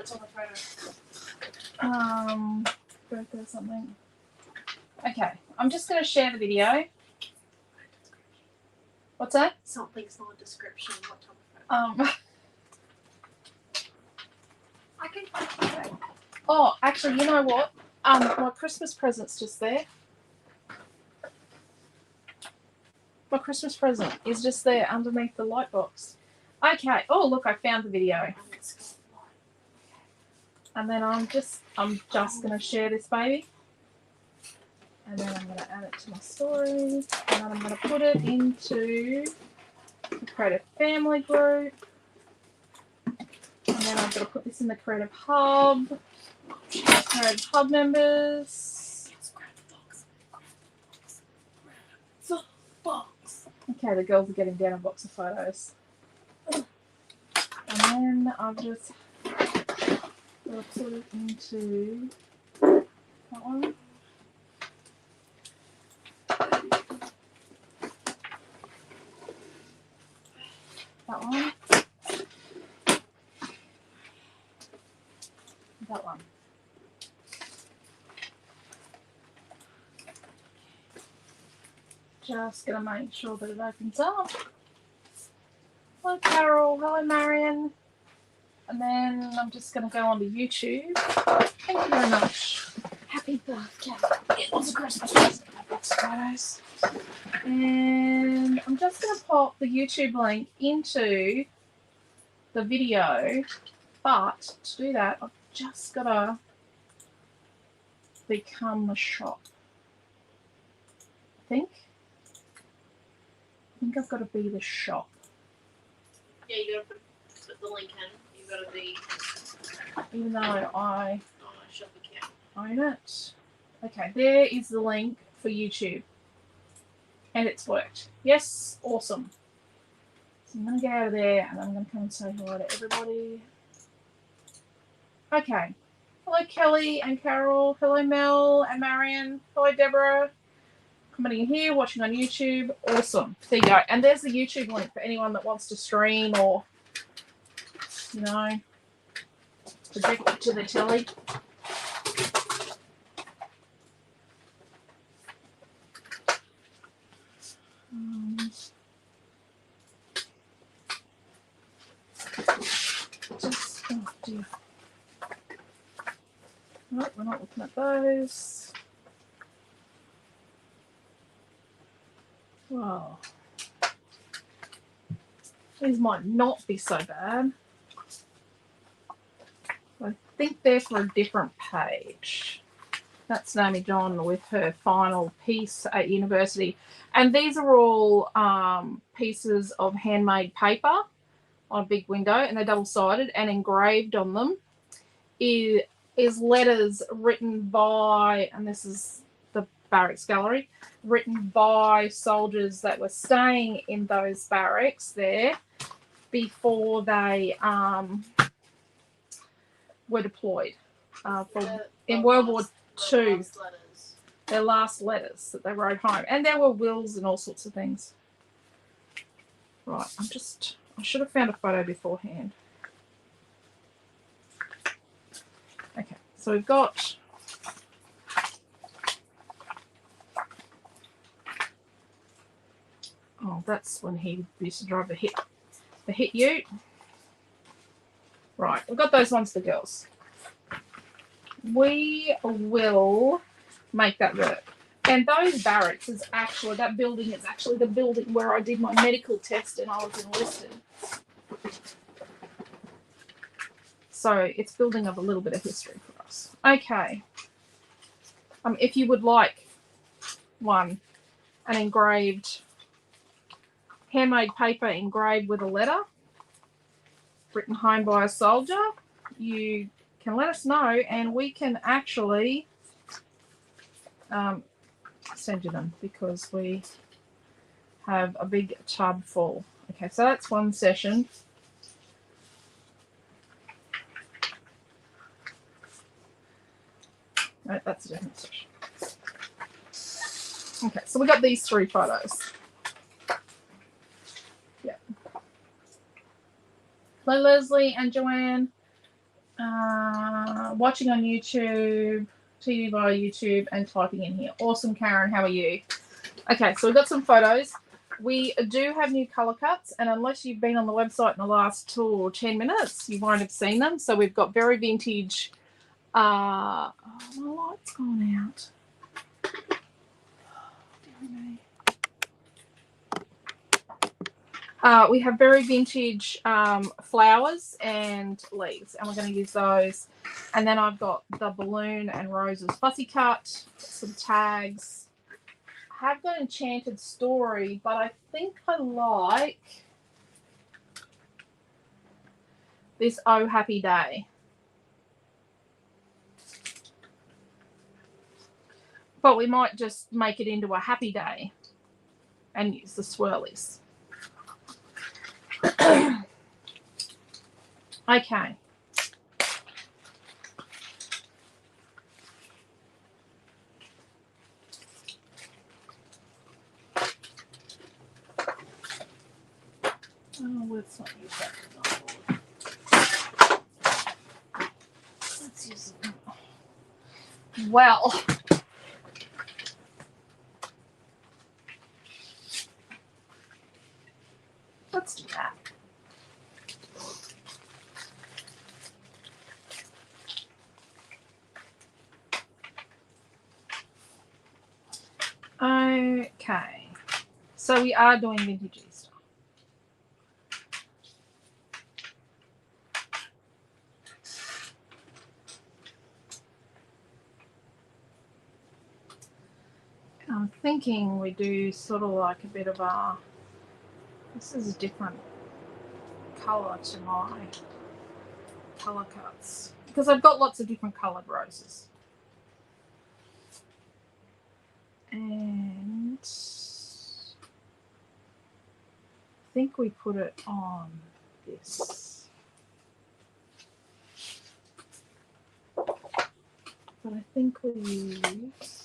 What's on the photo? Birthday or something. Okay, I'm just going to share the video. What's that? Something's not a description. What type of photo? I can find it. Oh, actually, you know what? My Christmas present's just there. My Christmas present is just there underneath the light box. Okay. Oh, look, I found the video. And then I'm just going to share this baby. And then I'm going to add it to my story. And then I'm going to put it into the Creative Family group. And then I've got to put this in the Creative Hub. Creative Hub members. Okay, the girls are getting down a box of photos. And then I've just got to put it into that one. That one. That one. Just going to make sure that it opens up. Hello, Carol. Hello, Marion. And then I'm just going to go onto YouTube. Thank you very much. Happy birthday. It was a Christmas present. Photos. And I'm just going to pop the YouTube link into the video. But to do that, I've just got to become the shop. I think I've got to be the shop. Yeah, you got to put the link in. You got to be. Even though I shop account. own it. Okay, there is the link for YouTube. And it's worked. Yes, awesome. So I'm going to get out of there and I'm going to come and say hello to everybody. Okay. Hello, Kelly and Carol. Hello, Mel and Marion. Hello, Deborah. Commenting in here, watching on YouTube. Awesome. There you go. And there's the YouTube link for anyone that wants to stream or, you know, project it to the telly. Oh dear. Nope, we're not looking at those. Well, these might not be so bad. I think they're for a different page. That's Naomi John with her final piece at university. And these are all pieces of handmade paper on a big window, and they're double-sided, and engraved on them is letters written by, and this is the barracks gallery, written by soldiers that were staying in those barracks there before they were deployed in World War II. Their last letters that they wrote home. And there were wills and all sorts of things. Right, I should have found a photo beforehand. Okay, so we've got that's when he used to drive the hit ute. Right, we've got those ones for girls. We will make that work. And those barracks is actually, that building is actually the building where I did my medical test and I was enlisted. So it's building up a little bit of history for us. Okay. If you would like an engraved, handmade paper engraved with a letter written home by a soldier, you can let us know and we can actually send you them because we have a big tub full. Okay, so that's one session. No, that's a different session. Okay, so we got these 3 photos. Yeah. Hello, Leslie and Joanne. Watching on YouTube, TV via YouTube, and typing in here. Awesome, Karen. How are you? Okay, so we've got some photos. We do have new colour cuts, and unless you've been on the website in the last 2 or 10 minutes, you won't have seen them. So we've got very vintage. Oh, my light's gone out. We have very vintage flowers and leaves, and we're going to use those. And then I've got the balloon and roses fussy cut, some tags. I have got Enchanted Story, but I think I like this Oh Happy Day. But we might just make it into a happy day and use the swirlies. Okay. Oh, let's not use that. Let's use it. Well, let's do that. Okay, so we are doing vintage stuff. I'm thinking we do sort of like a bit of a, this is a different colour to my colour cuts because I've got lots of different coloured roses. And I think we put it on this. But I think we use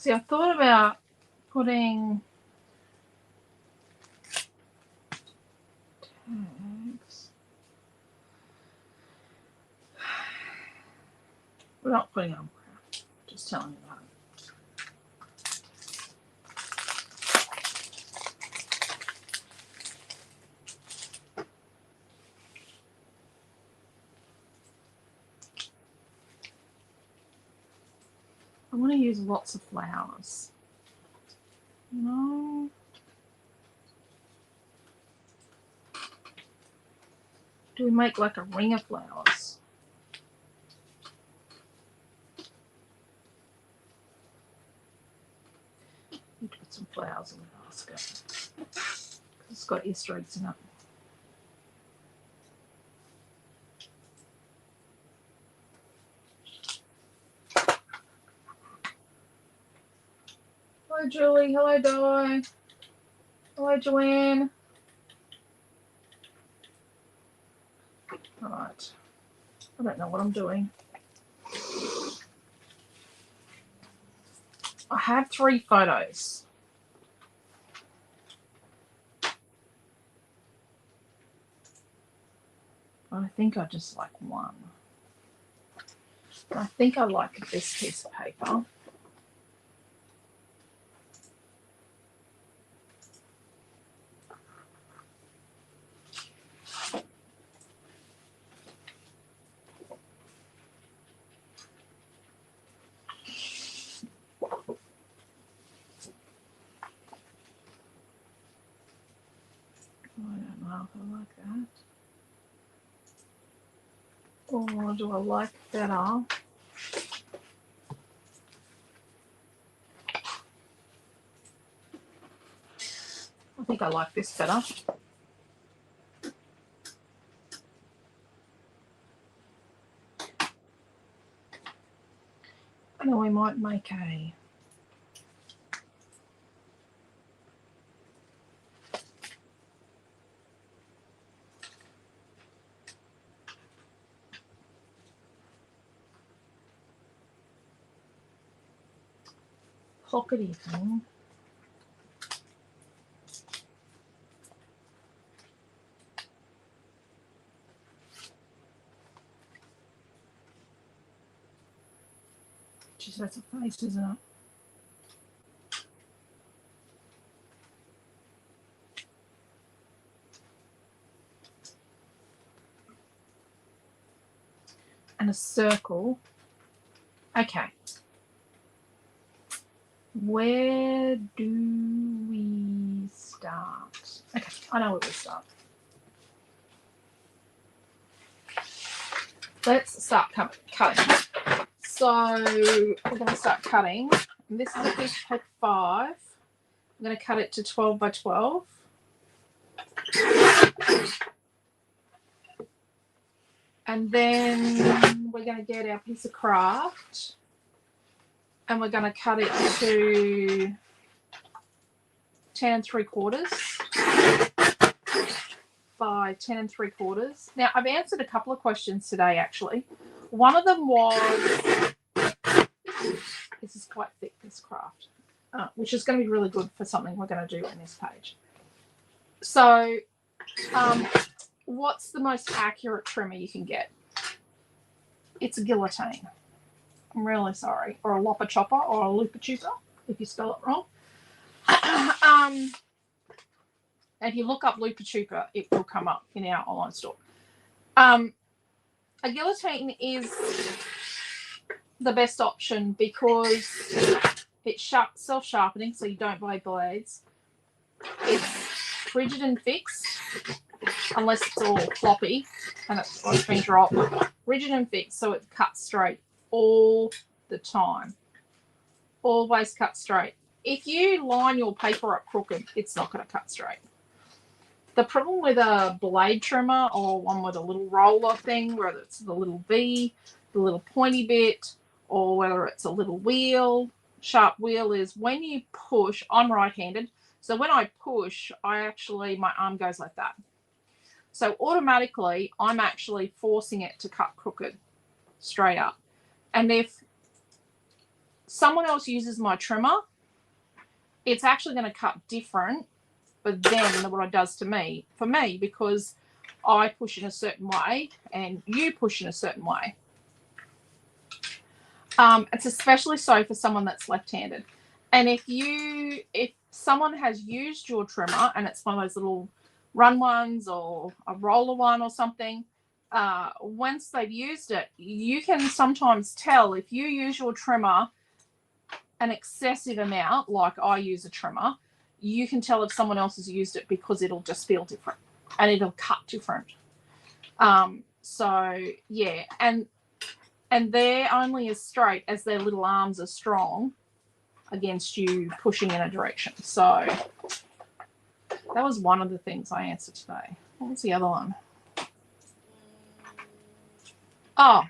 see, I thought about putting tags. We're not putting on, just telling you that. I want to use lots of flowers. No. Do we make like a ring of flowers? Need to put some flowers in the basket. It's got Easter eggs in it. Hello, Julie. Hello, Di. Hello, Joanne. All right. I don't know what I'm doing. I have 3 photos. I think I just like one. I think I like this piece of paper. I don't know if I like that. Or do I like better? think I like this better. And then we might make a pockety thing. Geez, that's a face, isn't it? And a circle. Okay. Where do we start? Okay, I know where we start. Let's start cutting. So we're going to start cutting. And this is a piece of paper 5. I'm going to cut it to 12 by 12. And then we're going to get our piece of craft and we're going to cut it to 10 3/4 by 10 3/4. Now, I've answered a couple of questions today, actually. One of them was, this is quite thick, this craft, which is going to be really good for something we're going to do on this page. So, what's the most accurate trimmer you can get? It's a guillotine. I'm really sorry. Or a lopper chopper or a looper chooper, if you spell it wrong. If you look up looper chooper, it will come up in our online store. A guillotine is the best option because it's self-sharpening, so you don't buy blades. It's rigid and fixed, unless it's all floppy and it's been dropped. Rigid and fixed, so it cuts straight all the time. Always cut straight. If you line your paper up crooked, it's not going to cut straight. The problem with a blade trimmer or one with a little roller thing, whether it's the little V, the little pointy bit, or whether it's a little wheel, sharp wheel, is when you push, I'm right-handed, so when I push, my arm goes like that. So automatically, I'm actually forcing it to cut crooked, straight up. And if someone else uses my trimmer, it's actually going to cut different, but then what it does to me, for me, because I push in a certain way and you push in a certain way. It's especially so for someone that's left-handed. And if someone has used your trimmer and it's one of those little run ones or a roller one or something, once they've used it, you can sometimes tell if you use your trimmer an excessive amount, like I use a trimmer, you can tell if someone else has used it because it'll just feel different and it'll cut different. So yeah, and they're only as straight as their little arms are strong against you pushing in a direction. So that was one of the things I answered today. What was the other one? Oh,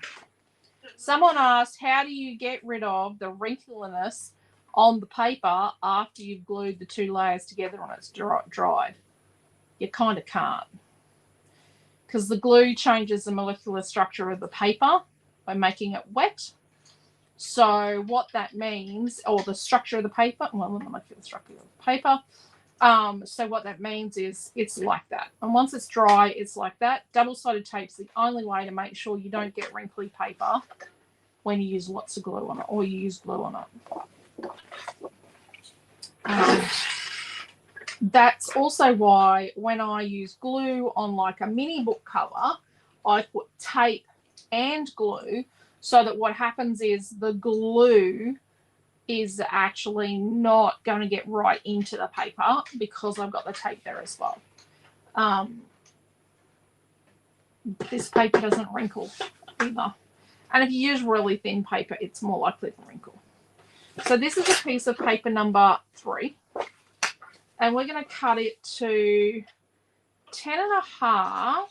someone asked, how do you get rid of the wrinkliness on the paper after you've glued the 2 layers together and it's dried? You kind of can't, because the glue changes the molecular structure of the paper by making it wet. So what that means, or the structure of the paper, well, the molecular structure of the paper. So what that means is it's like that. And once it's dry, it's like that. Double-sided tape's the only way to make sure you don't get wrinkly paper when you use lots of glue on it, or you use glue on it. That's also why when I use glue on like a mini book cover, I put tape and glue, so that what happens is the glue is actually not going to get right into the paper because I've got the tape there as well. This paper doesn't wrinkle either. And if you use really thin paper, it's more likely to wrinkle. So this is a piece of paper number 3. and we're going to cut it to 10.5.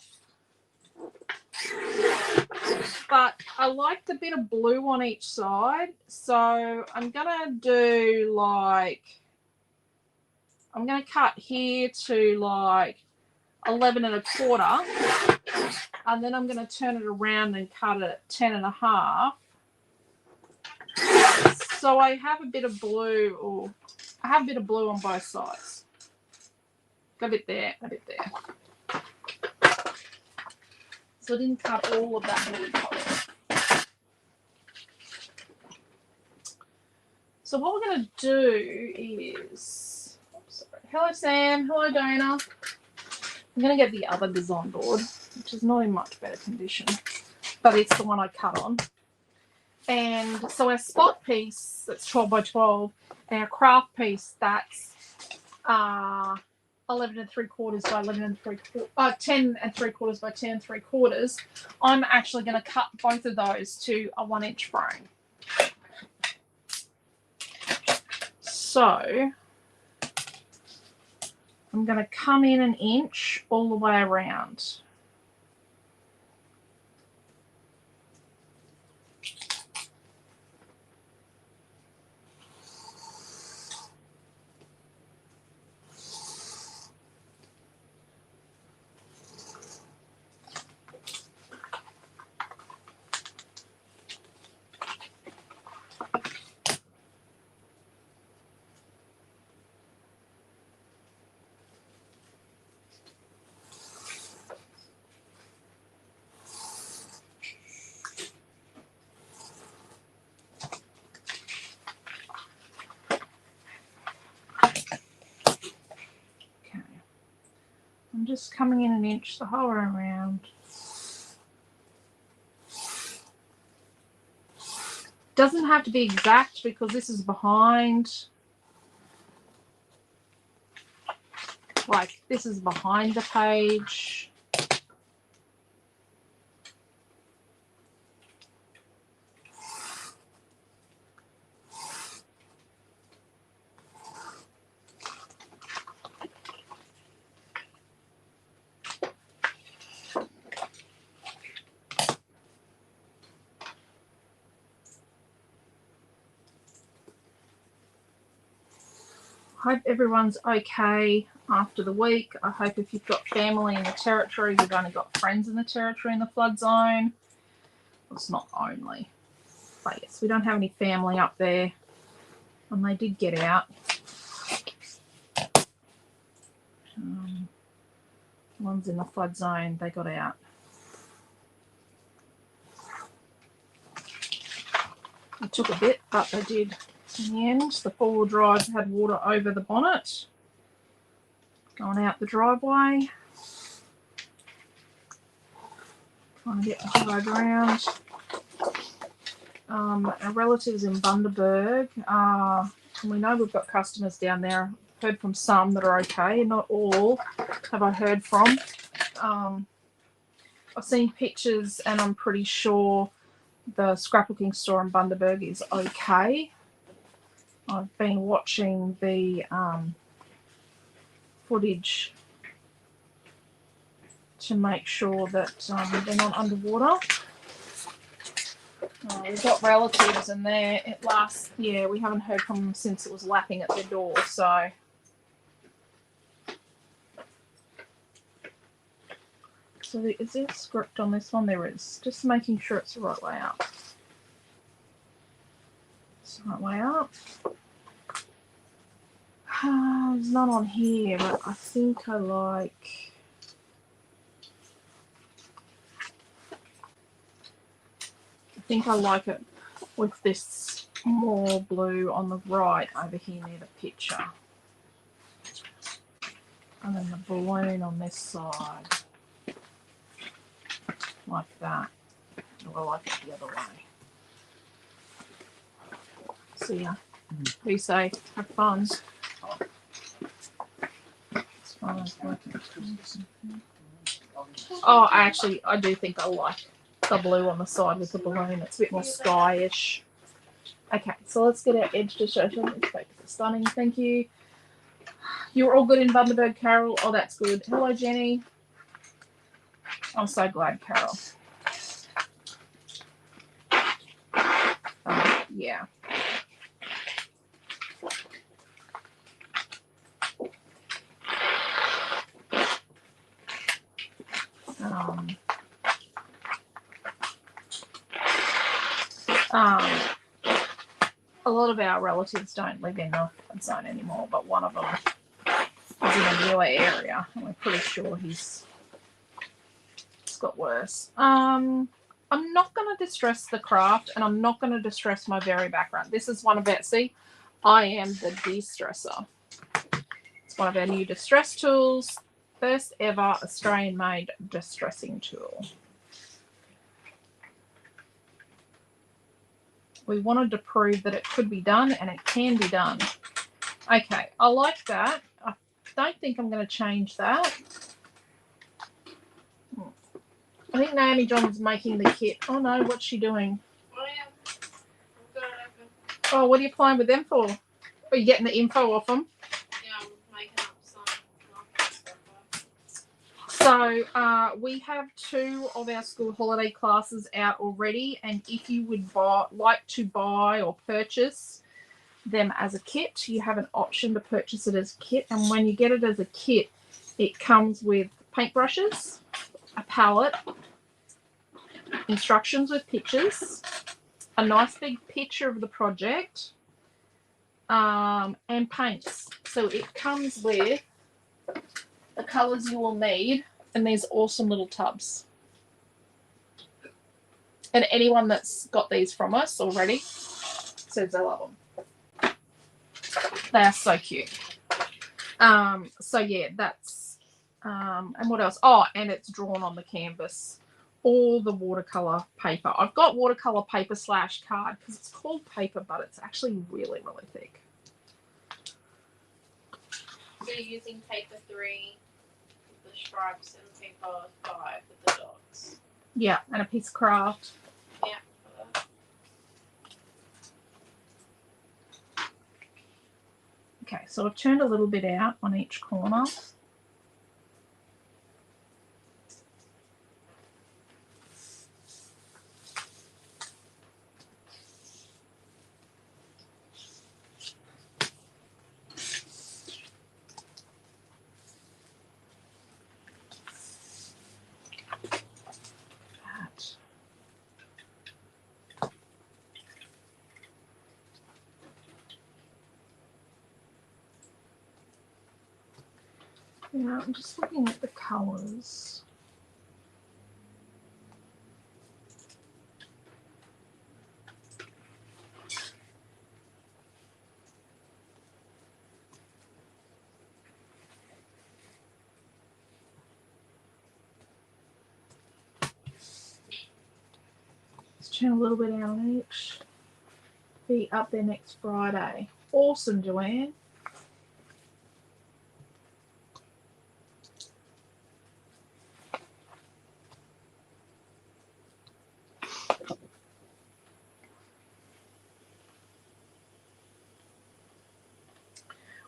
But I like the bit of blue on each side, so I'm gonna do like, I'm gonna cut here to like 11.25, and then I'm gonna turn it around and cut it at 10.5. So I have a bit of blue, or I have a bit of blue on both sides. A bit there, a bit there. So I didn't cut all of that blue colour. So what we're going to do is, hello Sam, hello Dana. I'm going to get the other design board, which is not in much better condition, but it's the one I cut on. And so our spot piece, that's 12 by 12, and our craft piece, that's 11.75 by 11.75, 10.75 by 10.75. I'm actually going to cut both of those to a 1-inch frame. So I'm going to come in 1 inch all the way around. I'm just coming in 1 inch the whole way around. Doesn't have to be exact because this is behind. Like this is behind the page. Hope everyone's okay after the week. I hope if you've got family in the territory, you've only got friends in the territory in the flood zone. Well, it's not only, but yes, we don't have any family up there, and they did get out. The ones in the flood zone, they got out. It took a bit, but they did. In the end, the 4-wheel drive had water over the bonnet, going out the driveway. Trying to get the high ground. Our relatives in Bundaberg, we know we've got customers down there. I've heard from some that are okay, not all have I heard from. I've seen pictures and I'm pretty sure the scrapbooking store in Bundaberg is okay. I've been watching the footage to make sure that they're not underwater. We've got relatives in there. We haven't heard from them since it was lapping at their door. So is there a script on this one? There is. Just making sure it's the right way up. It's the right way up. There's none on here, but I think I like. It with this more blue on the right over here near the picture. And then the balloon on this side. Like that. Or I like it the other way. See ya. Be safe. Have fun. Oh, actually, I do think I like the blue on the side with the balloon. It's a bit more skyish. Okay, so let's get our edge to show. It's stunning. Thank you. You're all good in Bundaberg, Carol? Oh, that's good. Hello, Jenny. I'm so glad, Carol. Yeah. A lot of our relatives don't live in the zone anymore, but one of them is in a newer area, and we're pretty sure it's got worse. I'm not going to distress the craft, and I'm not going to distress my very background. This is one of our, see, I am the de-stressor. It's one of our new distress tools. First ever Australian-made distressing tool. We wanted to prove that it could be done, and it can be done. Okay, I like that. I don't think I'm going to change that. I think Naomi John's making the kit. Oh no, what's she doing? Oh yeah. I've got it open. Oh, what are you playing with them for? Are you getting the info off them? Yeah, I'm making up some stuff. So we have 2 of our school holiday classes out already, and if you would like to buy or purchase them as a kit, you have an option to purchase it as a kit. And when you get it as a kit, it comes with paintbrushes, a palette, instructions with pictures, a nice big picture of the project, and paints. So it comes with the colours you will need, and these awesome little tubs. And anyone that's got these from us already says they love them. They are so cute. So yeah, that's and what else? Oh, and it's drawn on the canvas. All the watercolor paper. I've got watercolor paper / card because it's called paper, but it's actually really, really thick. So you're using paper 3 with the stripes and paper 5 with the dots. Yeah, and a piece of craft. Yeah. Okay, so I've turned a little bit out on each corner. Yeah, I'm just looking at the colours. Let's turn a little bit out on each. Be up there next Friday. Awesome, Joanne.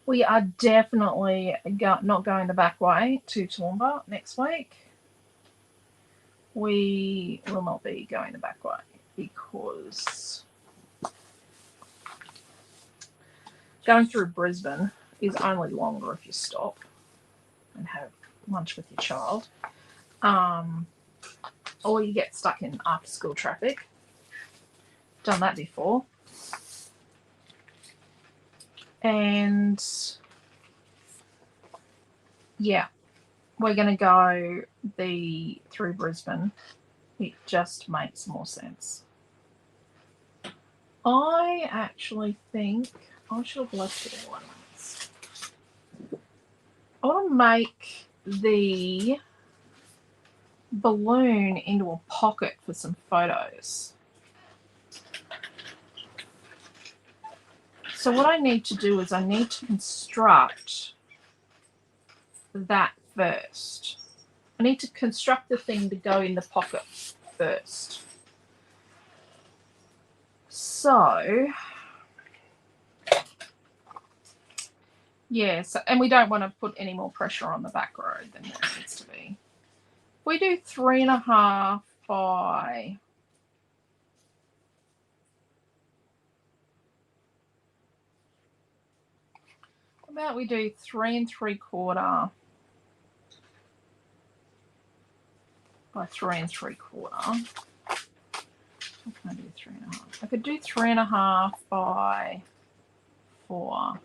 We are definitely not going the back way to Toowoomba next week. We will not be going the back way because going through Brisbane is only longer if you stop and have lunch with your child. Or you get stuck in after school traffic. Done that before. And yeah, we're going to go through Brisbane. It just makes more sense. I actually think I should have left it all at once. I want to make the balloon into a pocket for some photos. So what I need to do is I need to construct that first. I need to construct the thing to go in the pocket first. So Yeah, so, and we don't want to put any more pressure on the back row than there needs to be. We do 3.5 by... How about we do 3 3/4 by 3 3/4. What can I do 3.5? I could do 3.5 by 4.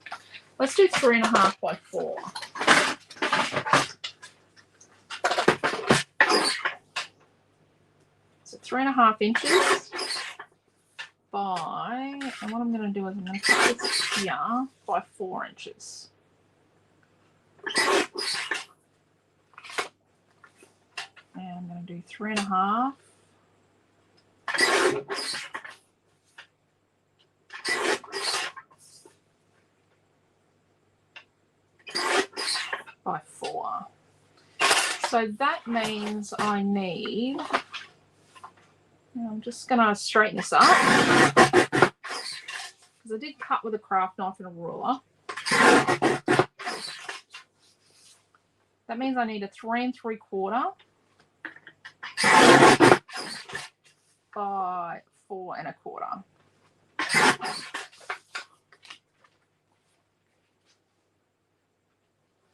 Let's do 3.5 by 4. So 3.5 inches by, and what I'm going to do is I'm going to put this here by 4 inches. And I'm going to do 3.5. By 4. So that means I need, I'm just going to straighten this up because I did cut with a craft knife and a ruler. That means I need a 3 3/4 by 4 1/4.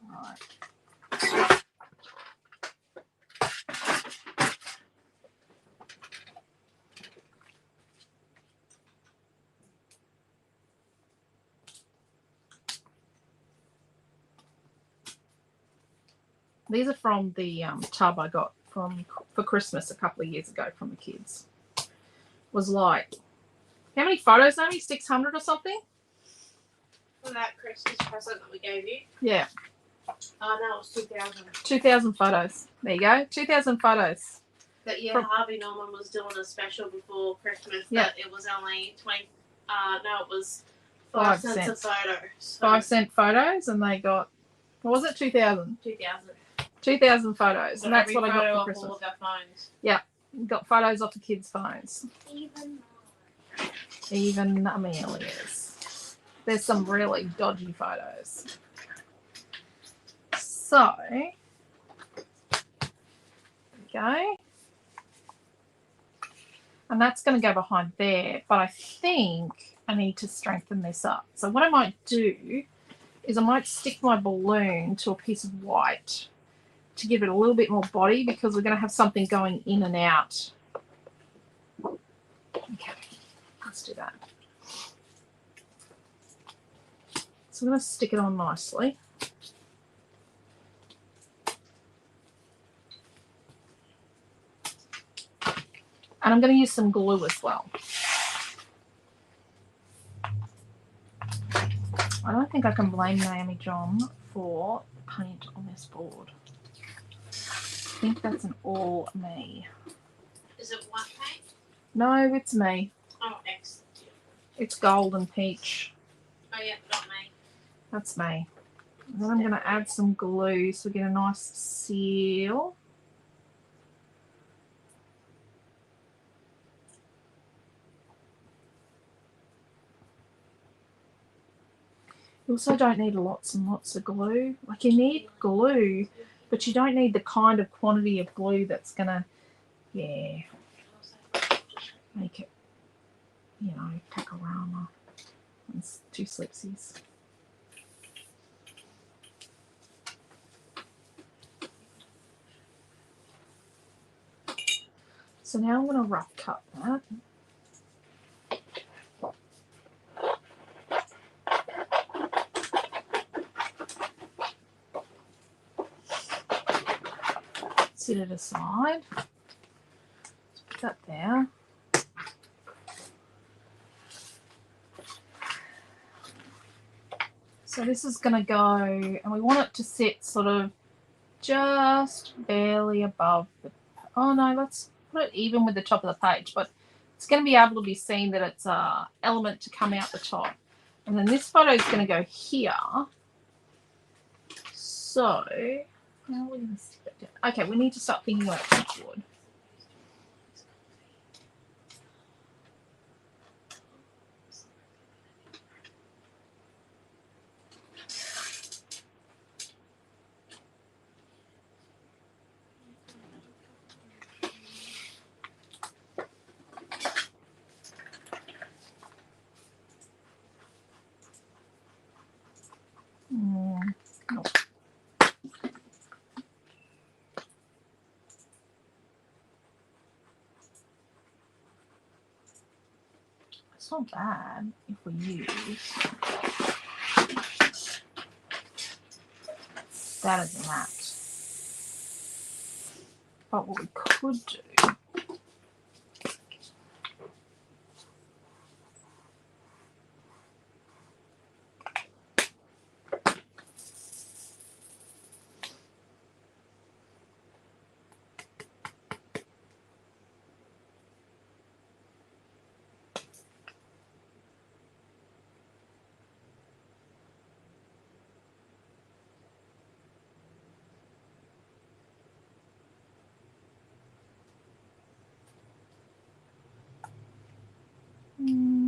Right. These are from the tub I got for Christmas a couple of years ago from the kids. Was like, how many photos, Naomi? 600 or something? For that Christmas present that we gave you? Yeah. Oh, no, it was 2,000. 2,000 photos. There you go. 2,000 photos. But yeah, Harvey Norman was doing a special before Christmas that it was only 20, no, it was 5 cents a photo. So 5 cent photos, and they got, what was it, 2,000? 2,000. 2,000 photos, and that's what I got for Christmas. All of our phones. Yeah, got photos off the kids' phones. Even Amelia's. There's some really dodgy photos. So, there we go. And that's going to go behind there, but I think I need to strengthen this up. So what I might do is I might stick my balloon to a piece of white to give it a little bit more body because we're going to have something going in and out. Okay, let's do that. So I'm going to stick it on nicely. And I'm going to use some glue as well. I don't think I can blame Naomi John for paint on this board. I think that's an all me. Is it white paint? No, it's me. Oh, excellent. It's gold and peach. Oh, yeah, not me. That's me. And then I'm going to add some glue so we get a nice seal. You also don't need lots and lots of glue. Like, you need glue, but you don't need the kind of quantity of glue that's going to, yeah, make it, you know, panorama. It's 2 slipsies. So now I'm going to rough cut that. Set it aside. Put that there. So this is going to go, and we want it to sit sort of just barely above the, oh no, let's put it even with the top of the page, but it's going to be able to be seen that it's an element to come out the top. And then this photo is going to go here. So, how are we going to stick it down? Okay, we need to start thinking about wood. not bad if we use that as a mat. But what we could do,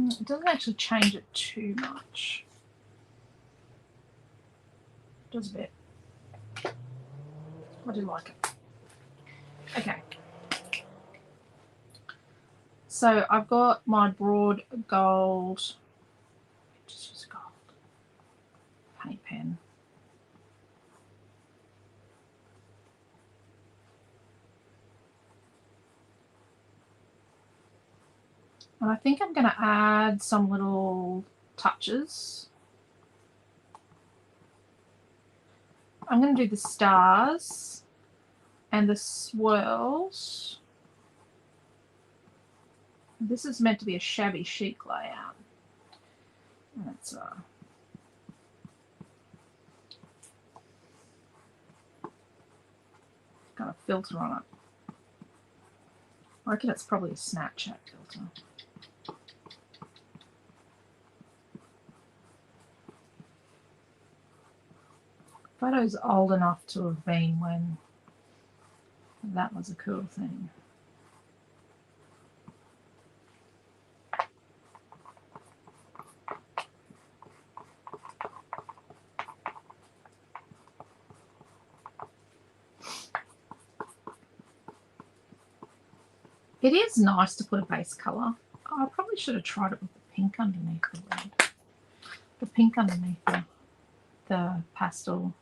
it doesn't actually change it too much. It does a bit. I do like it. Okay. So I've got my broad gold, just use gold paint pen. And I think I'm going to add some little touches. I'm going to do the stars and the swirls. This is meant to be a shabby chic layout. Let's got a filter on it. I reckon it's probably a Snapchat filter. Photo's old enough to have been when that was a cool thing. It is nice to put a base colour. I probably should have tried it with the pink underneath the red. The pink underneath the pastel.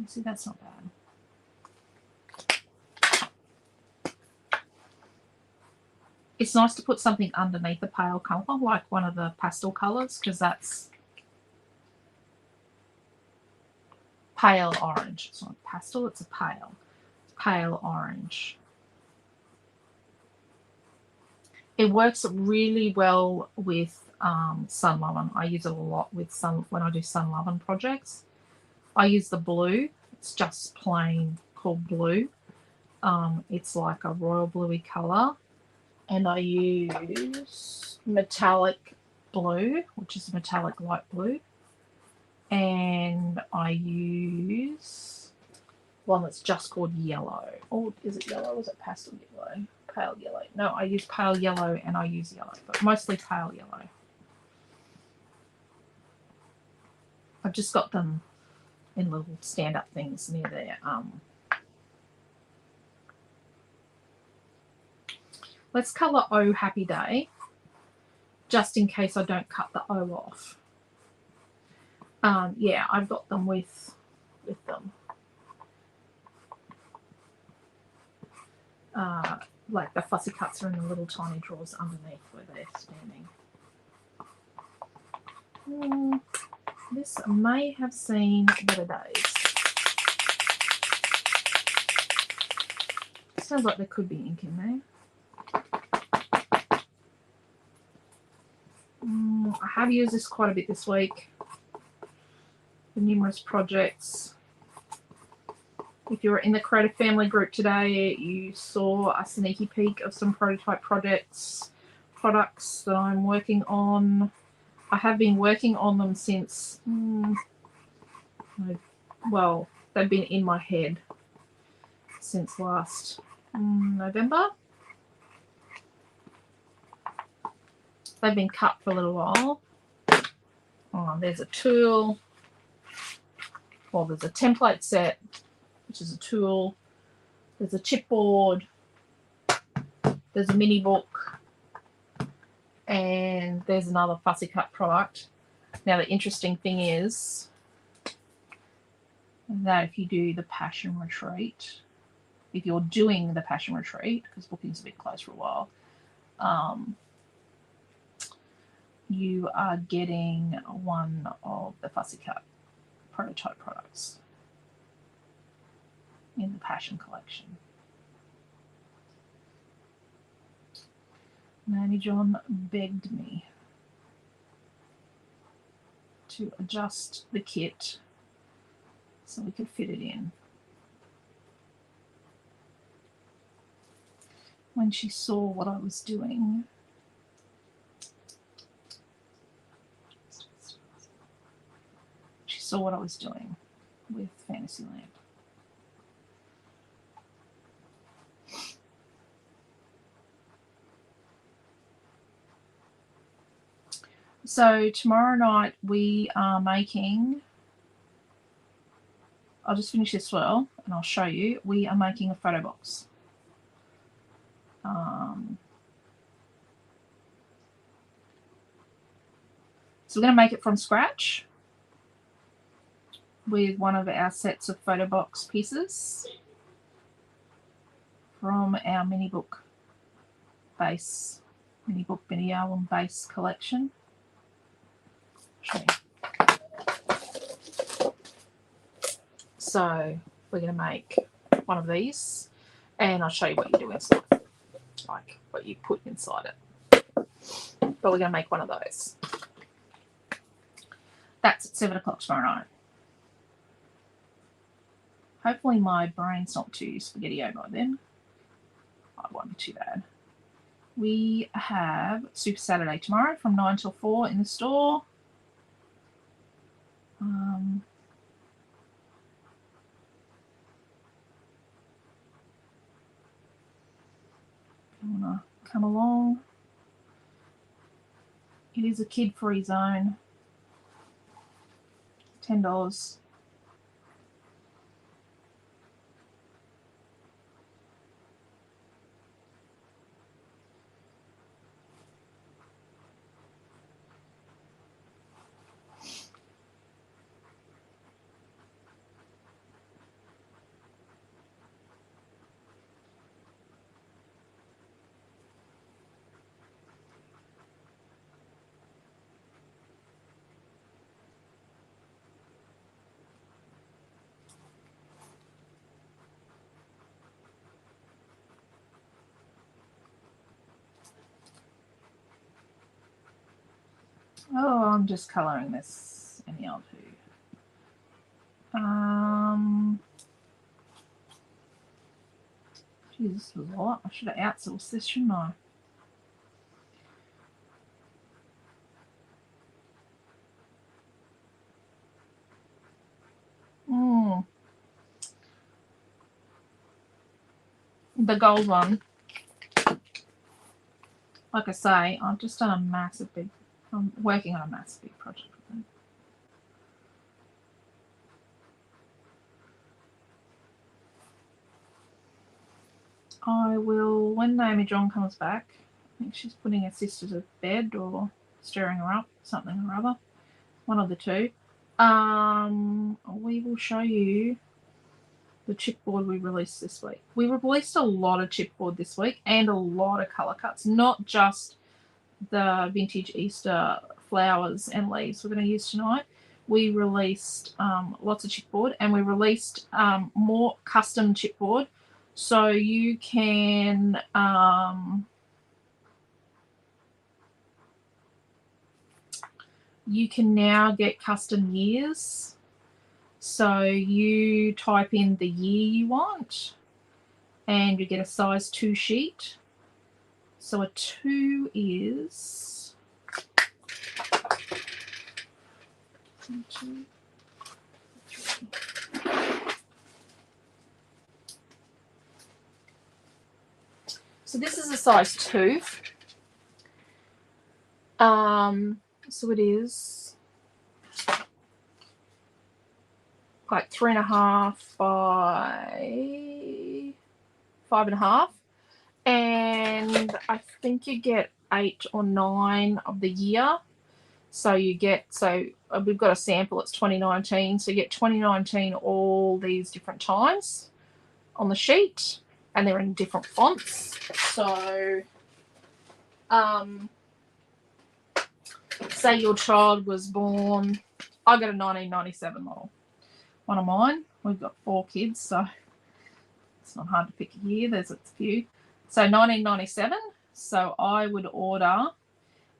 You see, that's not bad. It's nice to put something underneath the pale colour, like one of the pastel colours, because that's pale orange. It's not pastel, it's a pale orange. It works really well with Sun Lovin'. I use it a lot with when I do Sun Lovin' projects. I use the blue. It's just plain called blue. It's like a royal bluey colour. And I use metallic blue, which is metallic light blue. And I use one that's just called yellow. Or is it yellow or is it pastel yellow? Pale yellow. No, I use pale yellow and I use yellow, but mostly pale yellow. I've just got them in little stand-up things near there. Let's colour Oh Happy Day, just in case I don't cut the O off. Yeah, I've got them with them. Like the fussy cuts are in the little tiny drawers underneath where they're standing. This may have seen better days. Sounds like there could be ink in there. I have used this quite a bit this week for numerous projects. If you were in the Creative Family group today, you saw a sneaky peek of some prototype products that I'm working on. I have been working on them since, well, they've been in my head since last November. They've been cut for a little while. Oh, there's a tool. Well, there's a template set, which is a tool. There's a chipboard. There's a mini book. And there's another fussy cut product. Now, the interesting thing is that if you do the Passion Retreat, if you're doing the Passion Retreat, because booking's a bit closed for a while, you are getting one of the Fussy Cut prototype products in the Passion collection. Naomi John begged me to adjust the kit so we could fit it in. When she saw what I was doing, with Fantasyland. So tomorrow night we are making, I'll just finish this swirl and I'll show you, we are making a photo box. So we're going to make it from scratch with one of our sets of photo box pieces from our mini book mini album base collection. Show you. So we're going to make one of these and I'll show you what you do inside, like what you put inside it. But we're going to make one of those. That's at 7 o'clock tomorrow night. Hopefully my brain's not too spaghetti-o by then. It won't be too bad. We have Super Saturday tomorrow from 9 till 4 in the store. You want to come along. It is a kid-free zone. $10. Oh, I'm just colouring this anyhow too. Jesus, this was a lot. I should have outsourced this, shouldn't I? The gold one. Like I say, I've just done a massive big, I'm working on a massive big project with them. I will, when Naomi John comes back, I think she's putting her sister to bed or stirring her up, something or other, one of the two. We will show you the chipboard we released this week. We released a lot of chipboard this week and a lot of colour cuts, not just the vintage Easter flowers and leaves we're going to use tonight. We released lots of chipboard and we released more custom chipboard. So you can now get custom years. So you type in the year you want and you get a size 2 sheet. So a 2 is 1, 2, 3. So this is a size 2. So it is like 3.5 by 5.5, and I think you get 8 or 9 of the year. So you get, we've got a sample, it's 2019, so you get 2019 all these different times on the sheet, and they're in different fonts. So say your child was born, I got a 1997 model. One of mine. We've got 4 kids, so it's not hard to pick a year. There's a few. So 1997. So I would order,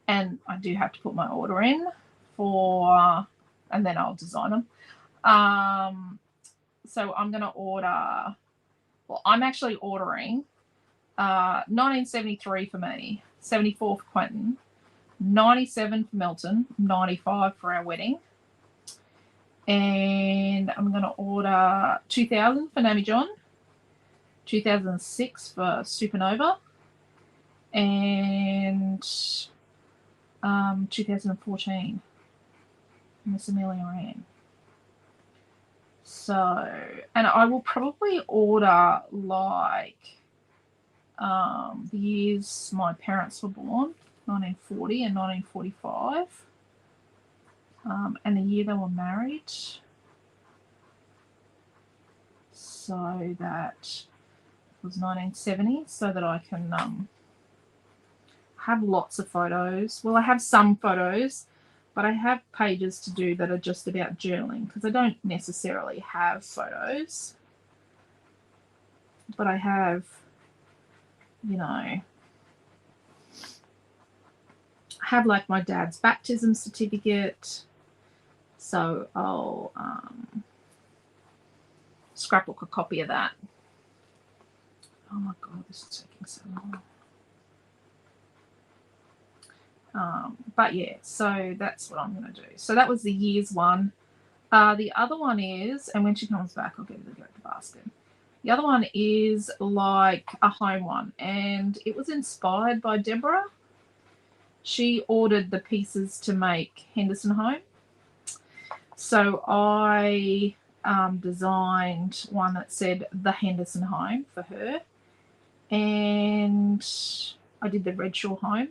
and I do have to put my order in for, and then I'll design them. So I'm going to order, well, I'm actually ordering 1973 for me, 74 for Quentin, 97 for Milton, 95 for our wedding. And I'm going to order 2000 for Naomi John, 2006 for Supernova, and 2014 Miss Amelia Ann. So, and I will probably order like the years my parents were born, 1940 and 1945, and the year they were married, so that was 1970, so that I can have lots of photos. Well, I have some photos, but I have pages to do that are just about journaling, because I don't necessarily have photos, but I have, you know, I have like my dad's baptism certificate, so I'll scrapbook a copy of that. Oh my god, this is taking so long. But yeah, so that's what I'm going to do. So that was the years one. The other one is, and when she comes back, I'll get her to go to the basket. The other one is like a home one, and it was inspired by Deborah. She ordered the pieces to make Henderson Home. So I designed one that said the Henderson Home for her, and I did the Redshaw Home.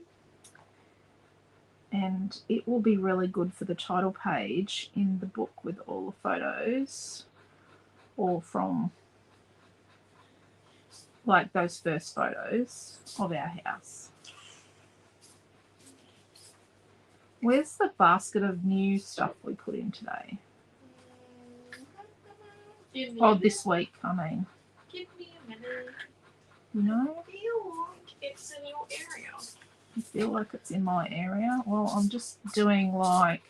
And it will be really good for the title page in the book with all the photos, or from like those first photos of our house. Where's the basket of new stuff we put in today? Oh, this week, I mean. Give me a minute. You know? I feel like it's in your area. I feel like it's in my area. Well, I'm just doing like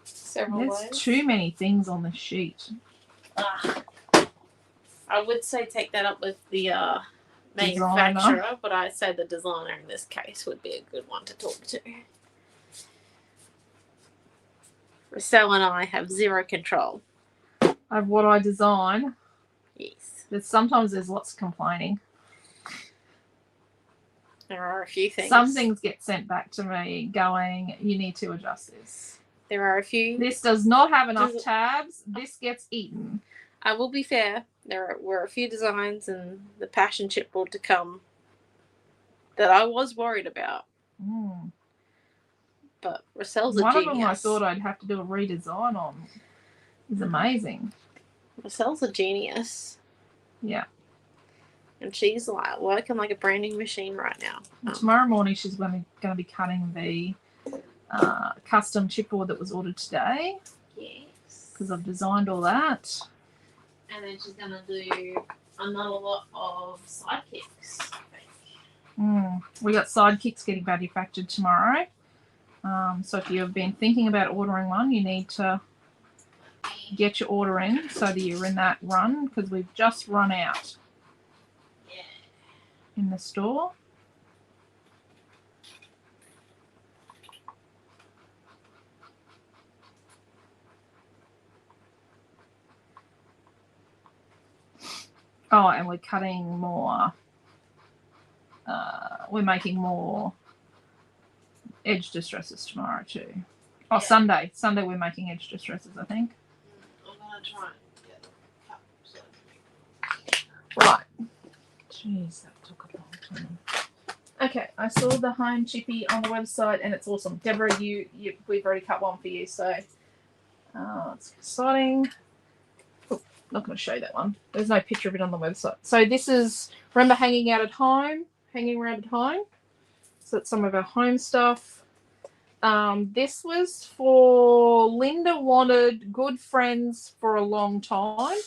Several there's ways. too many things on the sheet. I would say take that up with the manufacturer, designer. But I'd say the designer in this case would be a good one to talk to. Rochelle and I have zero control of what I design. Yes. Sometimes there's lots of complaining. There are a few things. Some things get sent back to me going, you need to adjust this. There are a few. This does not have enough tabs. This gets eaten. I will be fair. There were a few designs in the passion chipboard to come that I was worried about. But Rosselle's a genius. One of them I thought I'd have to do a redesign on. It's amazing. Rosselle's a genius. Yeah. And she's like working like a branding machine right now. Tomorrow morning she's going to be cutting the custom chipboard that was ordered today. Yes. Because I've designed all that. And then she's going to do another lot of sidekicks. We got sidekicks getting manufactured tomorrow. So if you've been thinking about ordering one, you need to get your order in so that you're in that run, because we've just run out in the store. Oh, and we're cutting more. We're making more edge distresses tomorrow too. Oh, yeah. Sunday we're making edge distresses, I think. I'm going to try and get them cut so right. Jeez, that took a long time. Okay, I saw the home chippy on the website and it's awesome. Deborah, we've already cut one for you, so it's exciting. Oh, not going to show you that one. There's no picture of it on the website. So this is, remember hanging around at home? So that's some of our home stuff. This was for Linda wanted good friends for a long time.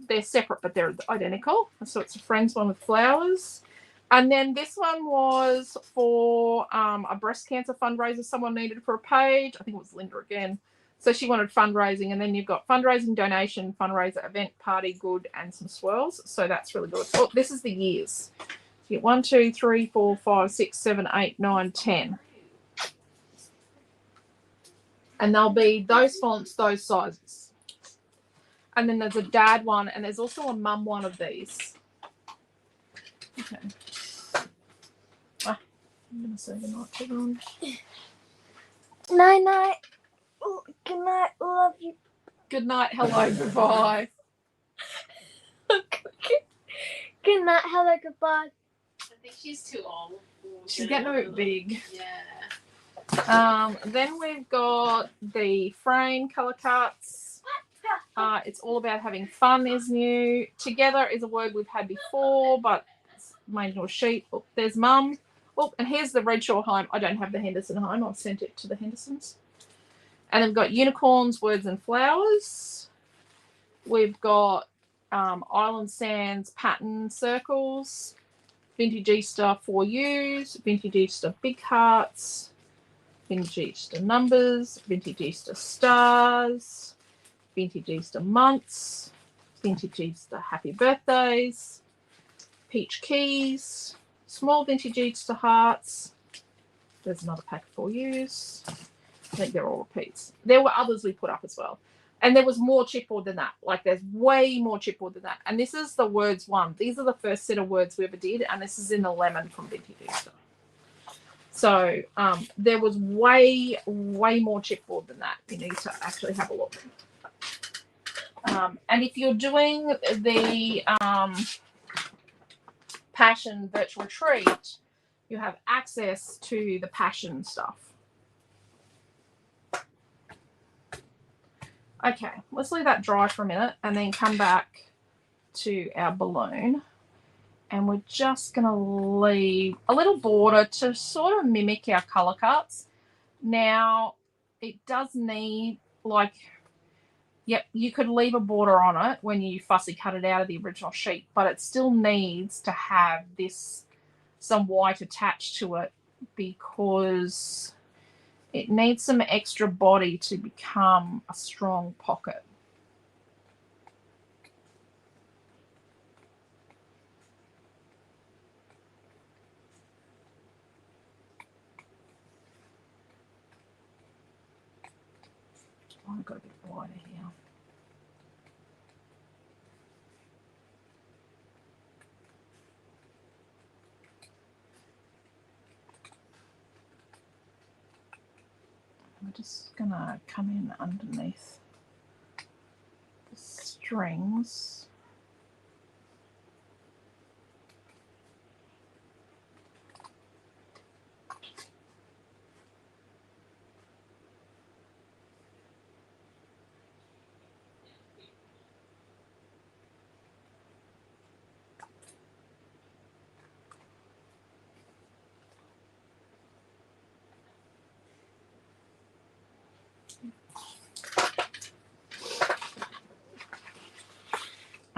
They're separate, but they're identical. So it's a friends one with flowers. And then this one was for a breast cancer fundraiser someone needed for a page. I think it was Linda again. So she wanted fundraising. And then you've got fundraising, donation, fundraiser, event, party, good, and some swirls. So that's really good. Oh, this is the years. You get 1, 2, 3, 4, 5, 6, 7, 8, 9, 10. And they'll be those fonts, those sizes. And then there's a dad one, and there's also a mum one of these. Okay. I'm going to say goodnight to everyone. Night, night. Good night. Love you. Good night. Hello. Goodbye. Good night. Hello. Goodbye. I think she's too old. She's getting a bit big. Yeah. Then we've got the frame colour cuts. It's all about having fun is new. Together is a word we've had before, but it's made into a sheet. Oh, there's mum. Oh, and here's the Redshaw home. I don't have the Henderson home. I've sent it to the Hendersons. And then we've got unicorns, words and flowers. We've got Island Sands pattern circles. Vintage Easter 4Us. Vintage Easter big hearts. Vintage Easter numbers. Vintage Easter stars. Vintage Easter months. Vintage Easter happy birthdays. Peach keys. Small vintage Easter hearts. There's another pack for use. I think they're all repeats. There were others we put up as well. And there was more chipboard than that. Like there's way more chipboard than that. And this is the words one. These are the first set of words we ever did. And this is in the lemon from Vintage Easter. So there was way more chipboard than that. You need to actually have a look. And if you're doing the Passion virtual retreat, you have access to the Passion stuff. Okay, let's leave that dry for a minute and then come back to our balloon. And we're just going to leave a little border to sort of mimic our colour cuts. Now, it does need, like, yep, you could leave a border on it when you fussy cut it out of the original sheet, but it still needs to have this, some white attached to it because it needs some extra body to become a strong pocket. Oh, I've got a bit wider here. We're just going to come in underneath the strings.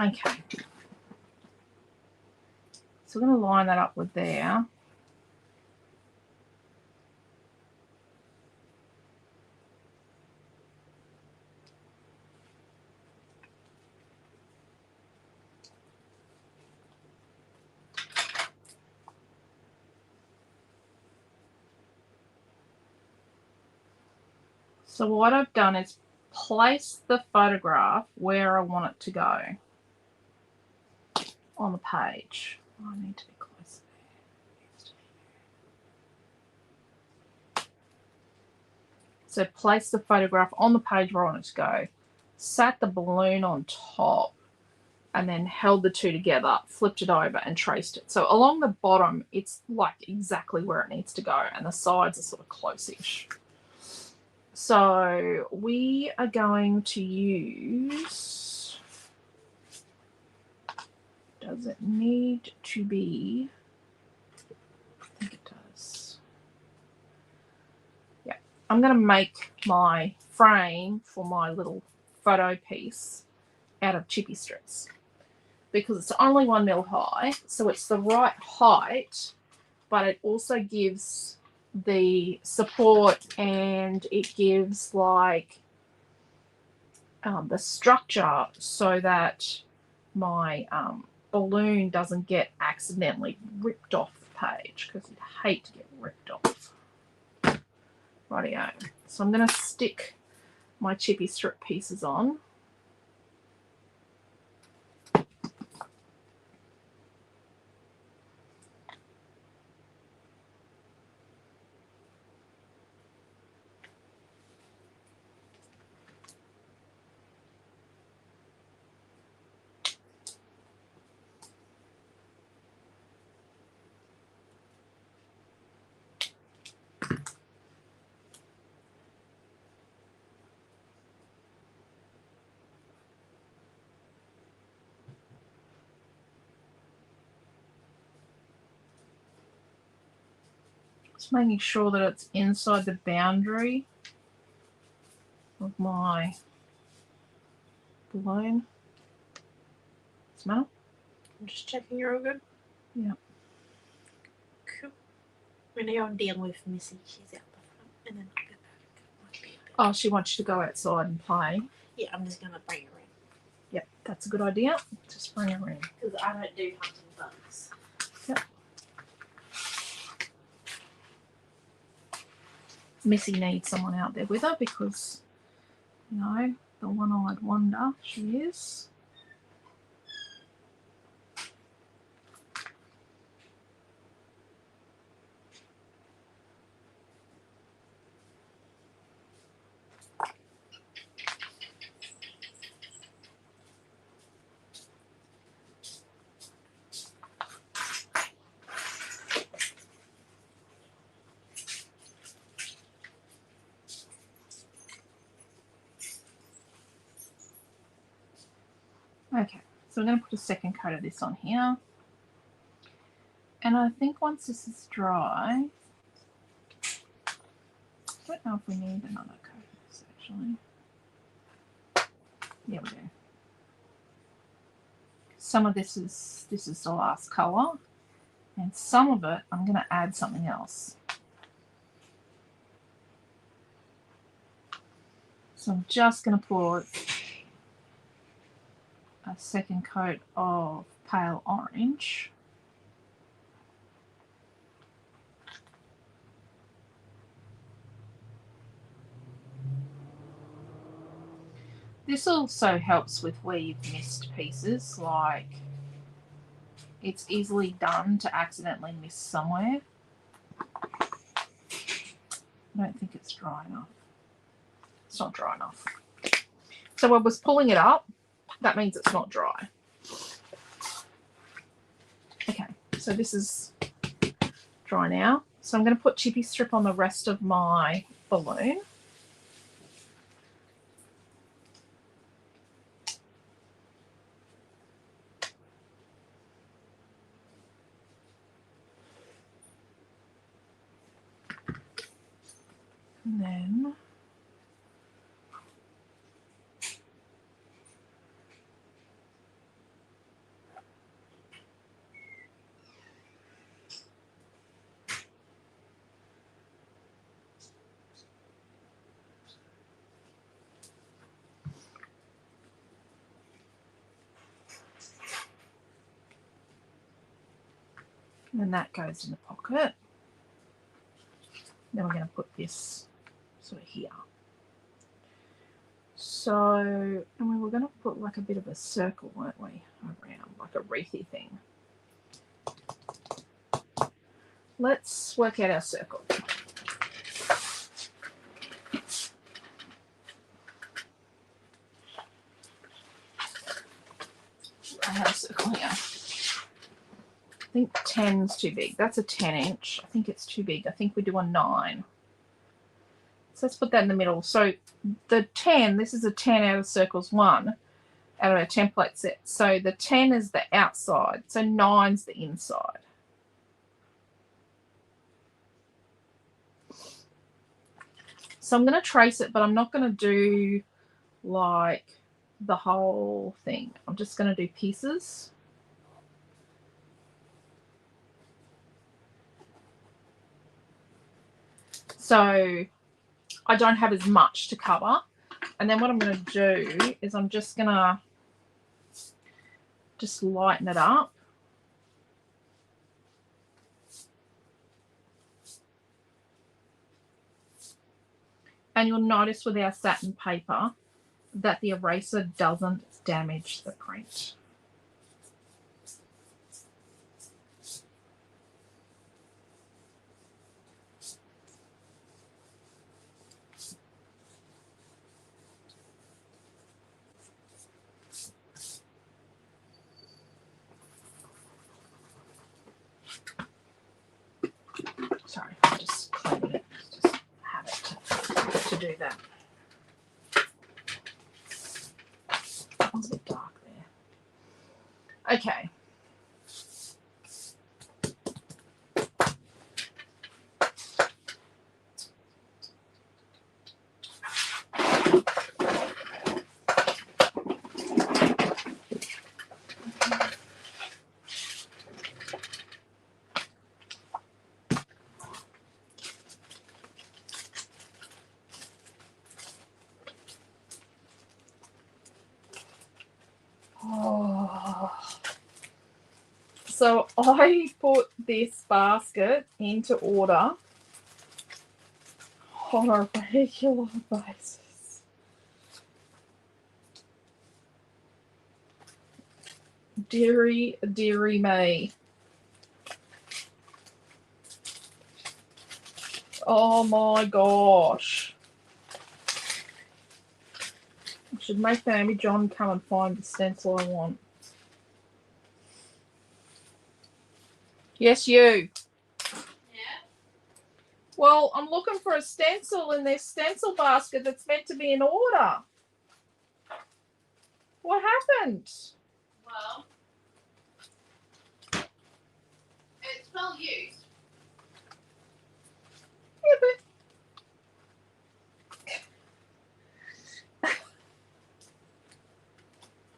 Okay. So we're going to line that up with there. So what I've done is place the photograph where I want it to go on the page. Oh, I need to be closer there. So place the photograph on the page where I want it to go, sat the balloon on top, and then held the two together, flipped it over and traced it. So along the bottom, it's like exactly where it needs to go, and the sides are sort of close-ish. So we are going to use, does it need to be, I think it does. I'm going to make my frame for my little photo piece out of chippy strips because it's only 1 mil high, so it's the right height, but it also gives the support and it gives like the structure so that my balloon doesn't get accidentally ripped off the page, because I'd hate to get ripped off. Rightio. So I'm going to stick my chippy strip pieces on. Just making sure that it's inside the boundary of my balloon. Smell? I'm just checking you're all good. Yeah. Cool. We're going to go and deal with Missy. She's out the front. And then I'll get back. Oh, she wants you to go outside and play. Yeah, I'm just going to bring her in. Yep, that's a good idea. Just bring her in. Because I don't do hunting bugs. Yep. Missy needs someone out there with her because, you know, the one-eyed wonder she is. Okay, so we're going to put a second coat of this on here. And I think once this is dry, I don't know if we need another coat of this actually. Yeah, we do. Some of this is the last colour, and some of it I'm going to add something else. So I'm just going to put a second coat of pale orange. This also helps with where you've missed pieces, like it's easily done to accidentally miss somewhere. I don't think it's dry enough. It's not dry enough. So I was pulling it up. That means it's not dry. Okay, so this is dry now. So I'm going to put chippy strip on the rest of my balloon. And then that goes in the pocket. Then we're going to put this sort of here. So, and we were going to put like a bit of a circle, weren't we, around, like a wreathy thing. Let's work out our circle. I have a circle here. I think 10's too big. That's a 10 inch. I think it's too big. I think we do a 9. So let's put that in the middle. So the 10, this is a 10 out of circles 1 out of our template set. So the 10 is the outside. So 9's the inside. So I'm going to trace it, but I'm not going to do like the whole thing. I'm just going to do pieces. So I don't have as much to cover. And then what I'm going to do is I'm just going to just lighten it up. And you'll notice with our satin paper that the eraser doesn't damage the print. Sorry, I just cleaned it. Just have it to do that. That one's a bit dark there. Okay. Oh. So I put this basket into order on a regular basis. Deary, deary me. Oh my gosh. I should make Amy John come and find the stencil I want. Yes, you. Yeah. Well, I'm looking for a stencil in this stencil basket that's meant to be in order. What happened? Well, it's well used. Yeah, but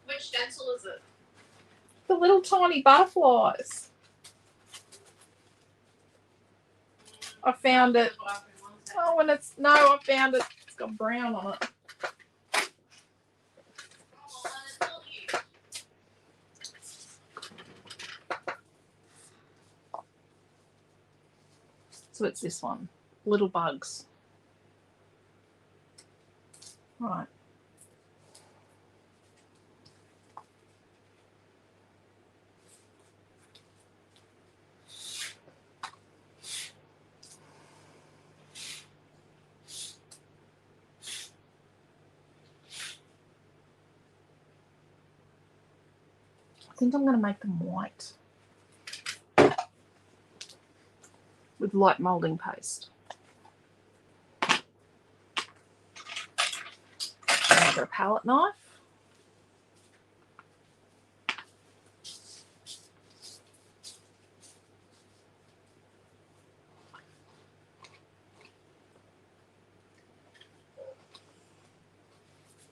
Which stencil is it? the little tiny butterflies. I found it. Oh, and it's no, I found it. It's got brown on it. So it's this one. Little bugs. Right. I think I'm going to make them white with light moulding paste. I've got a palette knife.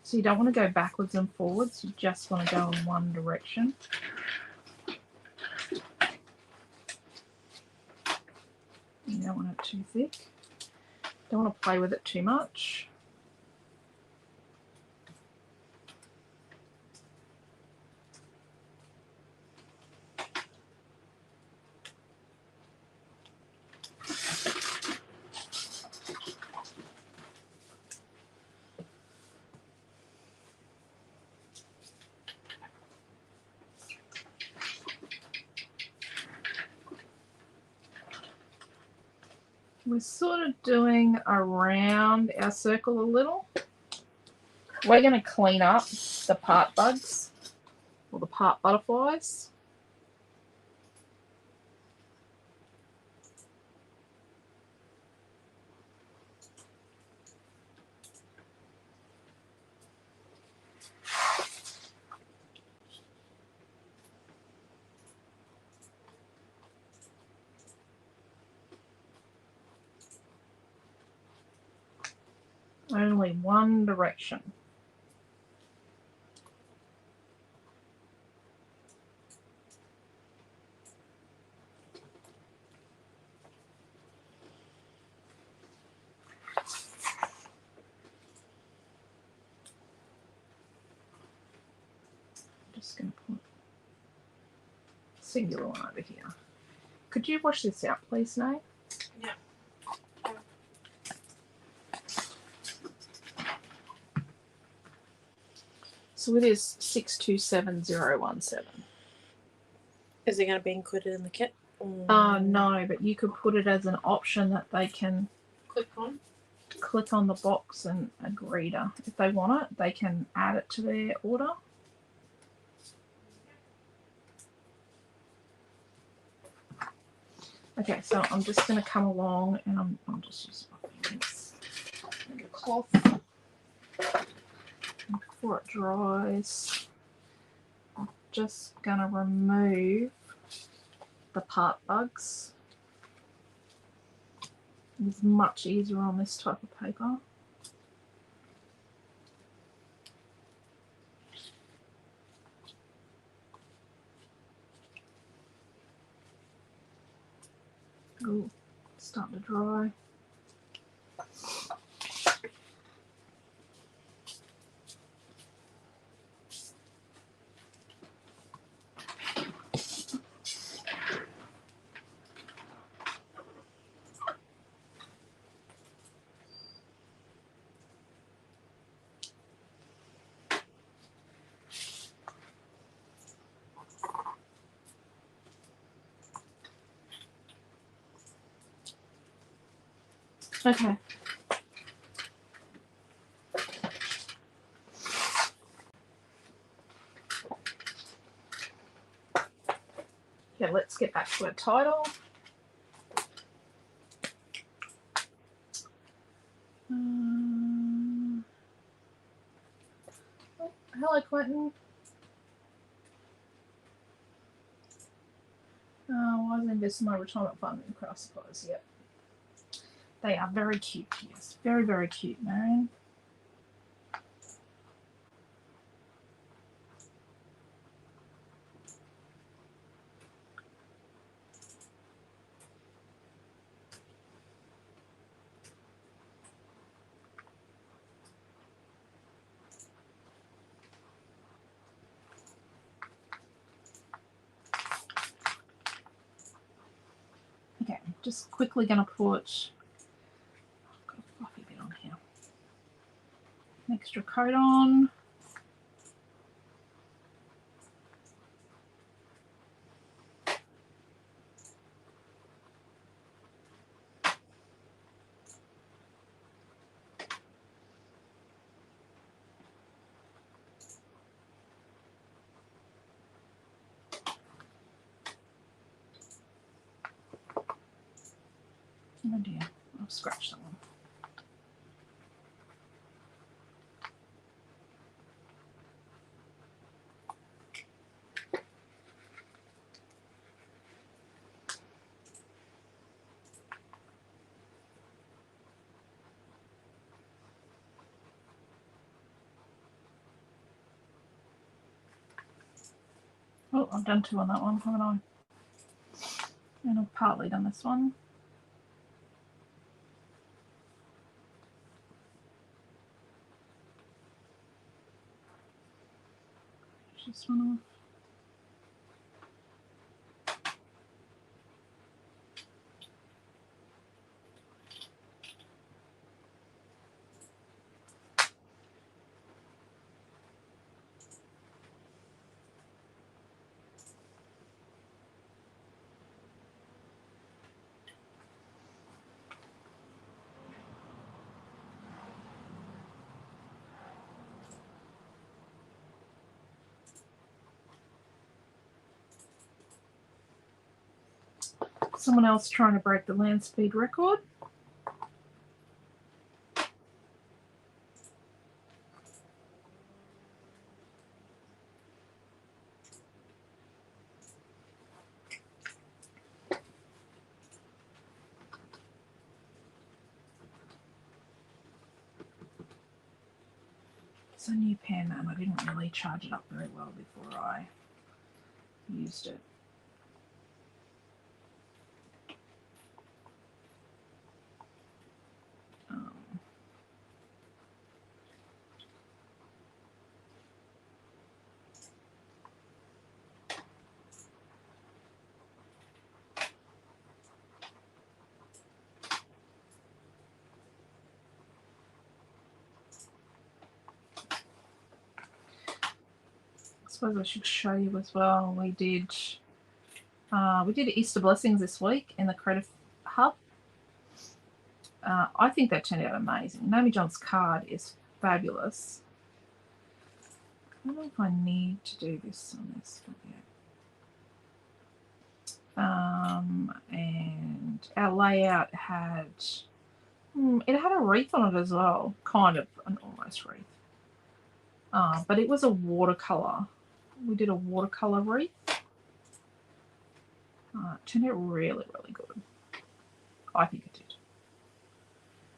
So you don't want to go backwards and forwards, you just want to go in one direction. You don't want it too thick. Don't want to play with it too much. We're sort of doing around our circle a little. We're going to clean up the part bugs or the part butterflies. Only one direction. Just going to put a singular one over here. Could you wash this out, please, Nate? Yeah. So it is 627017. Is it going to be included in the kit? No, but you could put it as an option that they can click on the box and agree to. If they want it, they can add it to their order. Okay, so I'm just going to come along and I'm just using my fingers. Get a cloth. And before it dries, I'm just going to remove the part bugs. It's much easier on this type of paper. Ooh, it's starting to dry. Okay. Okay, let's get back to our title. Oh, hello, Quentin. Why is I invest in my retirement fund in craft supplies? Yep. They are very cute, yes. Very, very cute, Marion. Okay, just quickly going to put, I've got a fluffy bit on here, an extra coat on. Oh dear, I've scratched that one. Oh, I've done two on that one, haven't I? And I've partly done this one. This one off. Someone else trying to break the land speed record. It's a new pen and I didn't really charge it up very well before I used it. I suppose I should show you as well. We did Easter blessings this week in the Creative Hub. I think that turned out amazing. Naomi John's card is fabulous. I don't know if I need to do this on this one yet. And our layout had it had a wreath on it as well, kind of an almost wreath. But it was a watercolor. We did a watercolor wreath. It turned out really, really good. I think it did.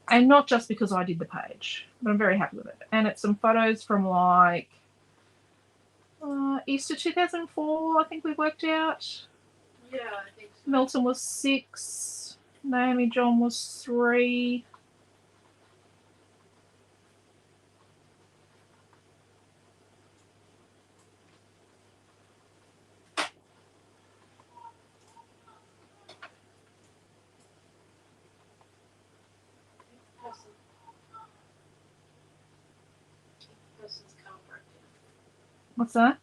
And not just because I did the page, but I'm very happy with it. And it's some photos from like Easter 2004, I think we worked out. Yeah, I think so. Milton was 6. Naomi John was 3. What's that?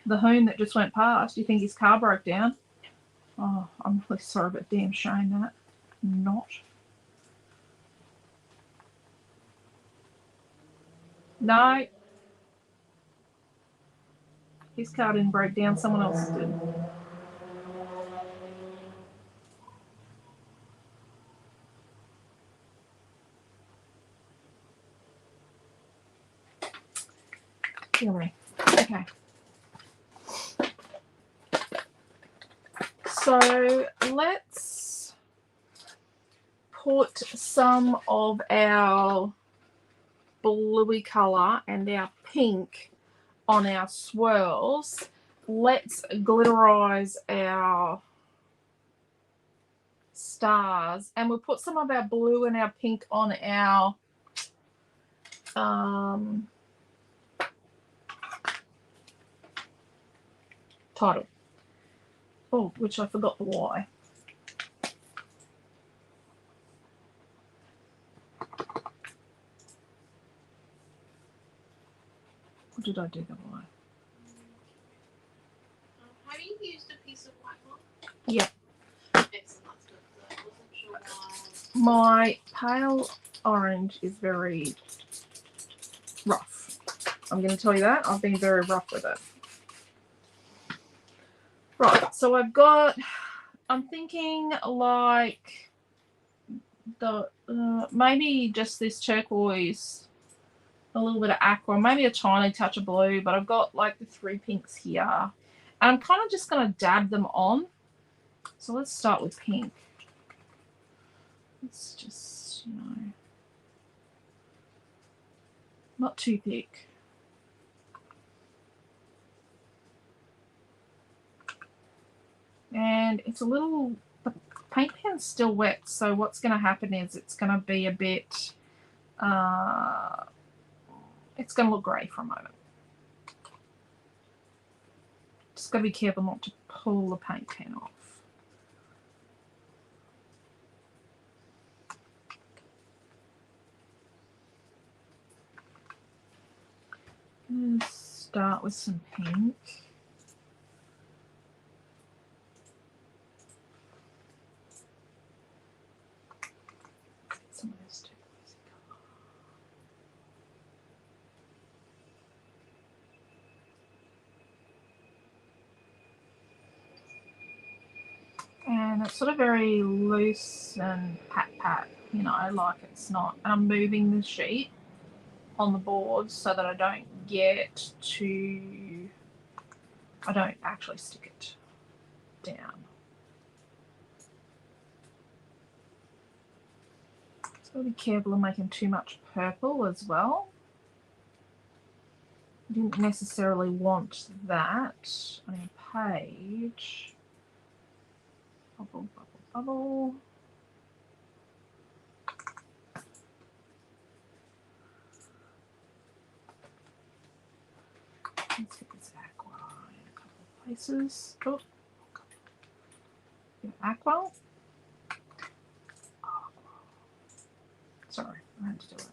The hoon that just went past. You think his car broke down? Oh, I'm really sorry about damn showing that. Not. No. His car didn't break down. Someone else's did. Okay. So let's put some of our bluey colour and our pink on our swirls. Let's glitterize our stars, and we'll put some of our blue and our pink on our title. Oh, which I forgot the Y. Or did I do the Y? Have you used a piece of white mark? Yeah. Excellent, that's good. I wasn't sure why. My pale orange is very rough. I'm going to tell you that. I've been very rough with it. Right, so I'm thinking like the maybe just this turquoise, a little bit of aqua, maybe a tiny touch of blue, but I've got like the 3 pinks here. And I'm kind of just going to dab them on. So let's start with pink. It's just, not too thick. And it's a little, the paint pen's still wet, so what's going to happen is it's going to be a bit, it's going to look grey for a moment. Just got to be careful not to pull the paint pen off. Let's start with some pink. Some of this turquoise color. And it's sort of very loose and pat, like it's not. And I'm moving the sheet on the board so that I don't actually stick it down. So be careful of making too much purple as well. I didn't necessarily want that on a page. Bubble, bubble, bubble. Let's get this aqua in a couple of places. Oh, aqua. Sorry, I had to do it.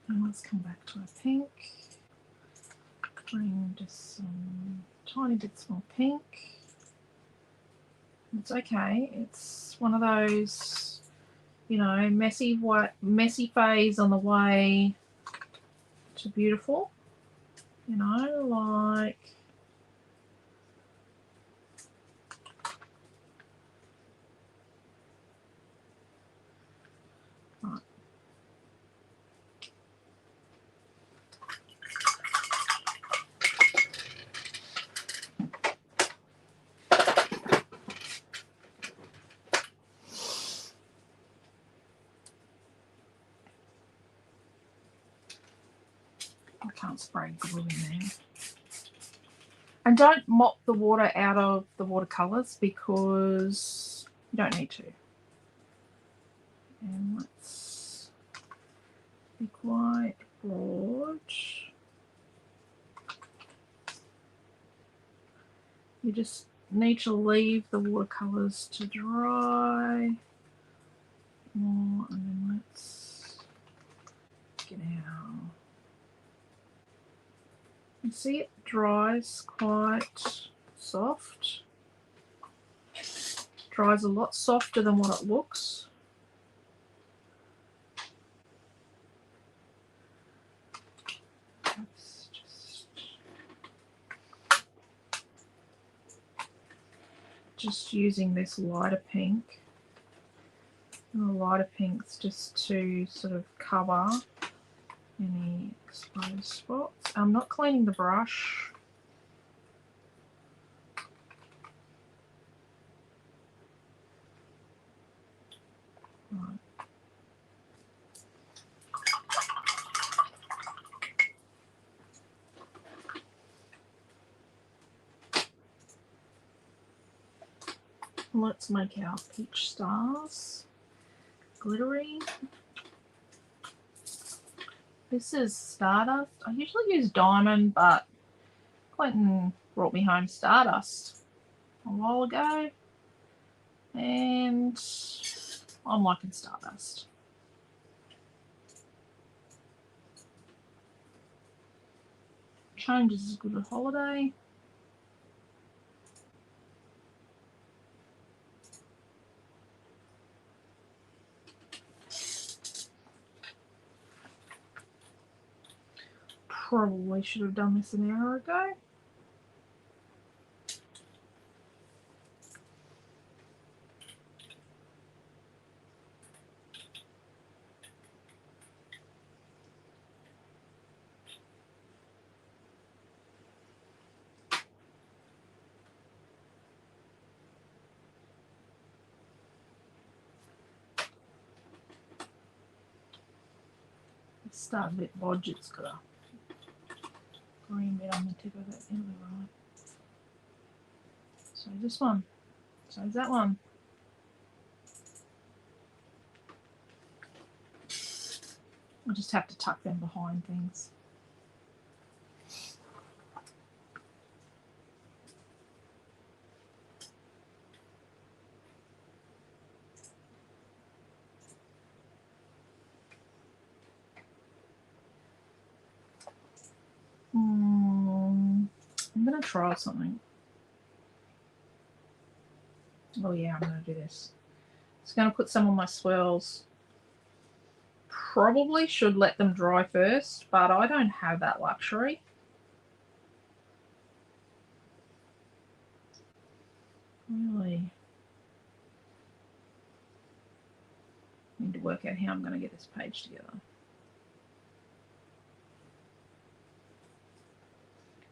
And let's come back to our pink. Bring just some tiny bits more pink. It's okay. It's one of those, you know, messy phase on the way to beautiful. You know, like right. I can't spray glue in there. And don't mop the water out of the watercolours because you don't need to. And let's be quite broad. You just need to leave the watercolours to dry more, and then let's get out. You see it dries quite soft. Dries a lot softer than what it looks. Just using this lighter pink. And the lighter pinks just to sort of cover any exposed spots. I'm not cleaning the brush. Right. Let's make our peach stars glittery. This is Stardust. I usually use Diamond, but Clinton brought me home Stardust a while ago, and I'm liking Stardust. Change is as good as holiday. Probably should have done this an hour ago. Start a bit bodge, it's got a green bit on the tip of it. It'll be right. So this one. So is that one. I just have to tuck them behind things. I'm going to try something. Oh yeah, I'm going to do this. Just going to put some on my swirls. Probably should let them dry first, but I don't have that luxury. Really. Need to work out how I'm going to get this page together.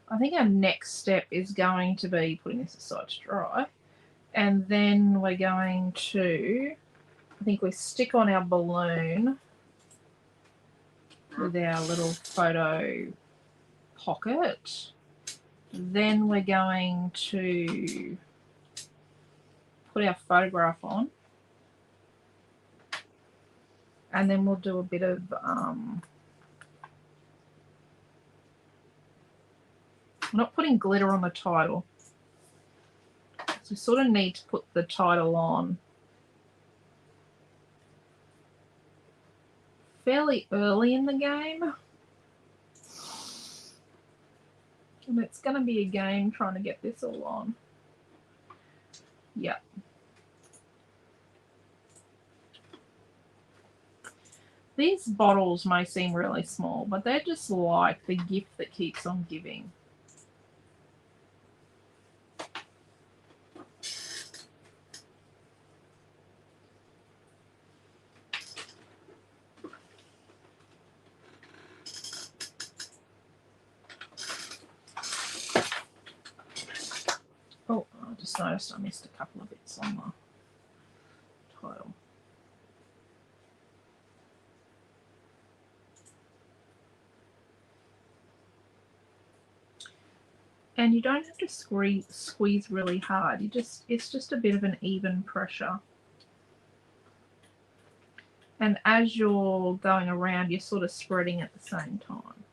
I think our next step is going to be putting this aside to dry. And then we're going to, I think we stick on our balloon with our little photo pocket. Then we're going to put our photograph on. And then we'll do a bit of we're not putting glitter on the title. So we sort of need to put the title on fairly early in the game. And it's going to be a game trying to get this all on. Yep. These bottles may seem really small, but they're just like the gift that keeps on giving. Oh, I just noticed I missed a couple of bits on the title. And you don't have to squeeze really hard. It's just a bit of an even pressure. And as you're going around, you're sort of spreading at the same time.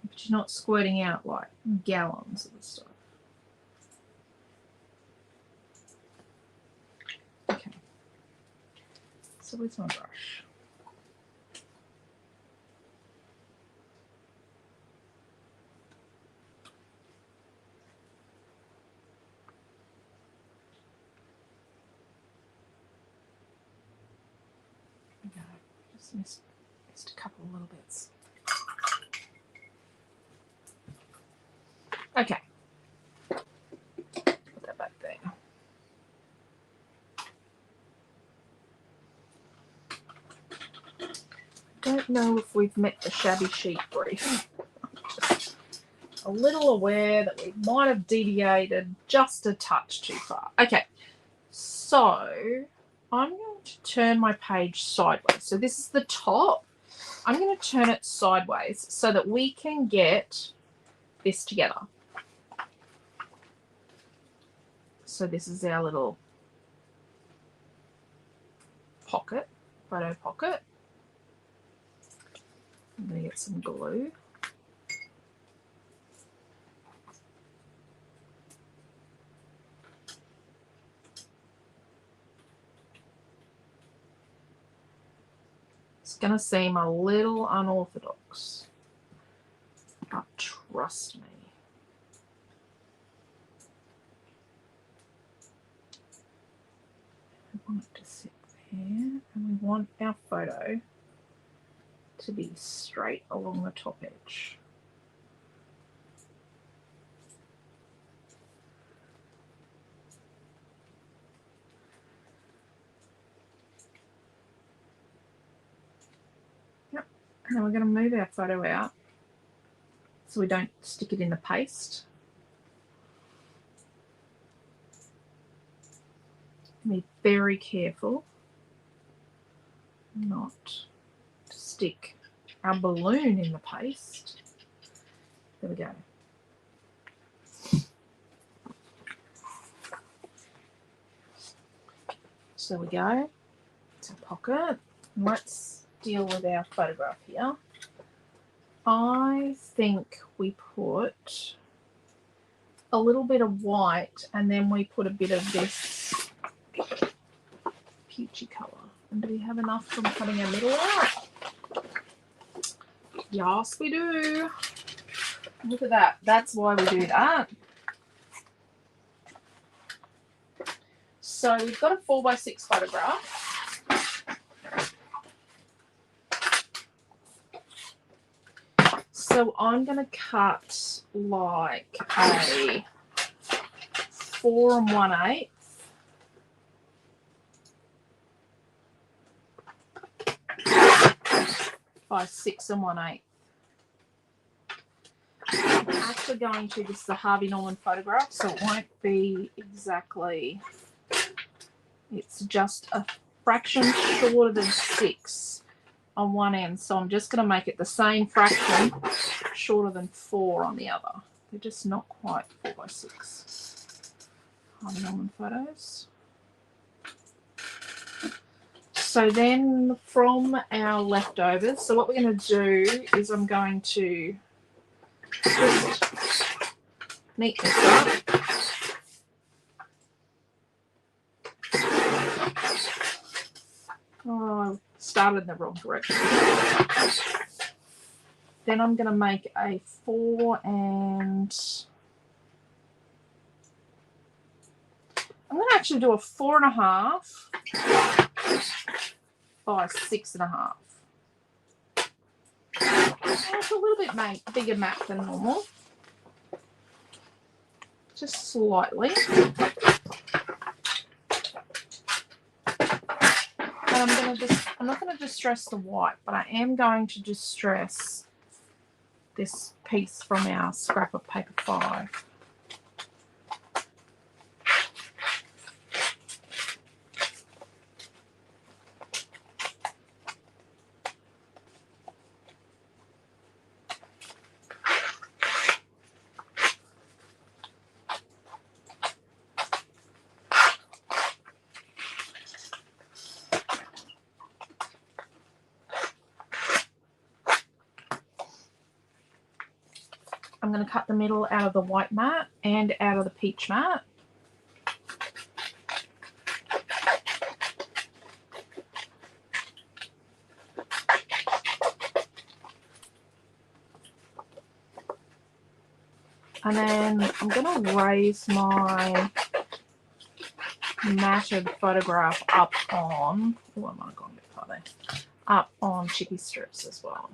But you're not squirting out like gallons of the stuff. Okay. So where's my brush? Just missed a couple of little bits. Okay. Put that back there. Don't know if we've met the Shabby Chic brief. Just a little aware that we might have deviated just a touch too far. Okay. So I'm going to turn my page sideways. So this is the top. I'm going to turn it sideways so that we can get this together. So this is our little pocket, photo pocket. I'm going to get some glue. It's going to seem a little unorthodox, but trust me. We want it to sit there, and we want our photo to be straight along the top edge. Yep, and we're going to move our photo out so we don't stick it in the paste. Be very careful not to stick our balloon in the paste. There we go. So we go. It's our pocket. Let's deal with our photograph here. I think we put a little bit of white and then we put a bit of this peachy colour. And do we have enough from cutting our middle out? Yes, we do. Look at that. That's why we do that. So we've got a 4x6 photograph. So I'm going to cut like a 4 1/8. By 6 1/8. I'm actually going to, this is a Harvey Norman photograph, so it won't be exactly, it's just a fraction shorter than 6 on one end. So I'm just going to make it the same fraction shorter than 4 on the other. They're just not quite 4 by 6. Harvey Norman photos. So then from our leftovers, so what we're going to do is I'm going to just neat this up. Oh, I started in the wrong direction. Then I'm going to make a 4 and I'm going to actually do a 4.5 by 6.5. It's a little bit bigger map than normal. Just slightly. And I'm not going to distress the white, but I am going to distress this piece from our Scrapbook Paper 5. I'm going to cut the middle out of the white mat and out of the peach mat. And then I'm going to raise my matted photograph up on, oh, I might have gone a bit far there, up on chippy strips as well.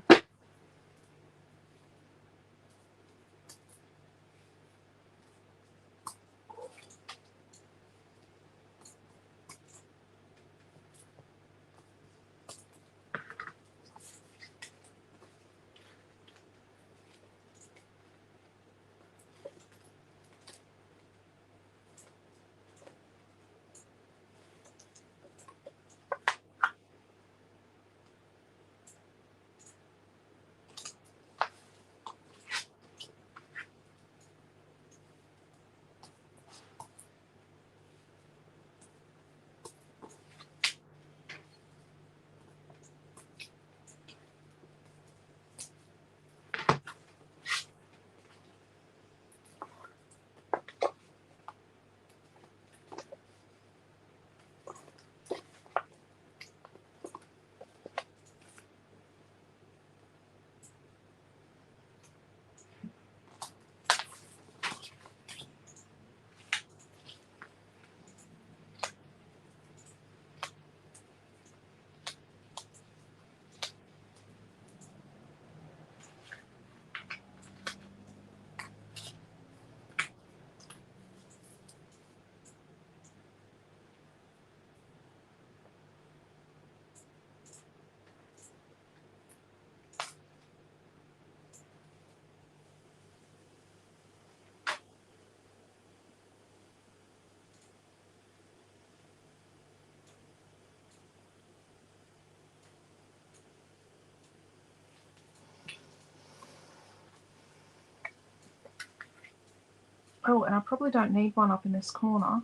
Oh, and I probably don't need one up in this corner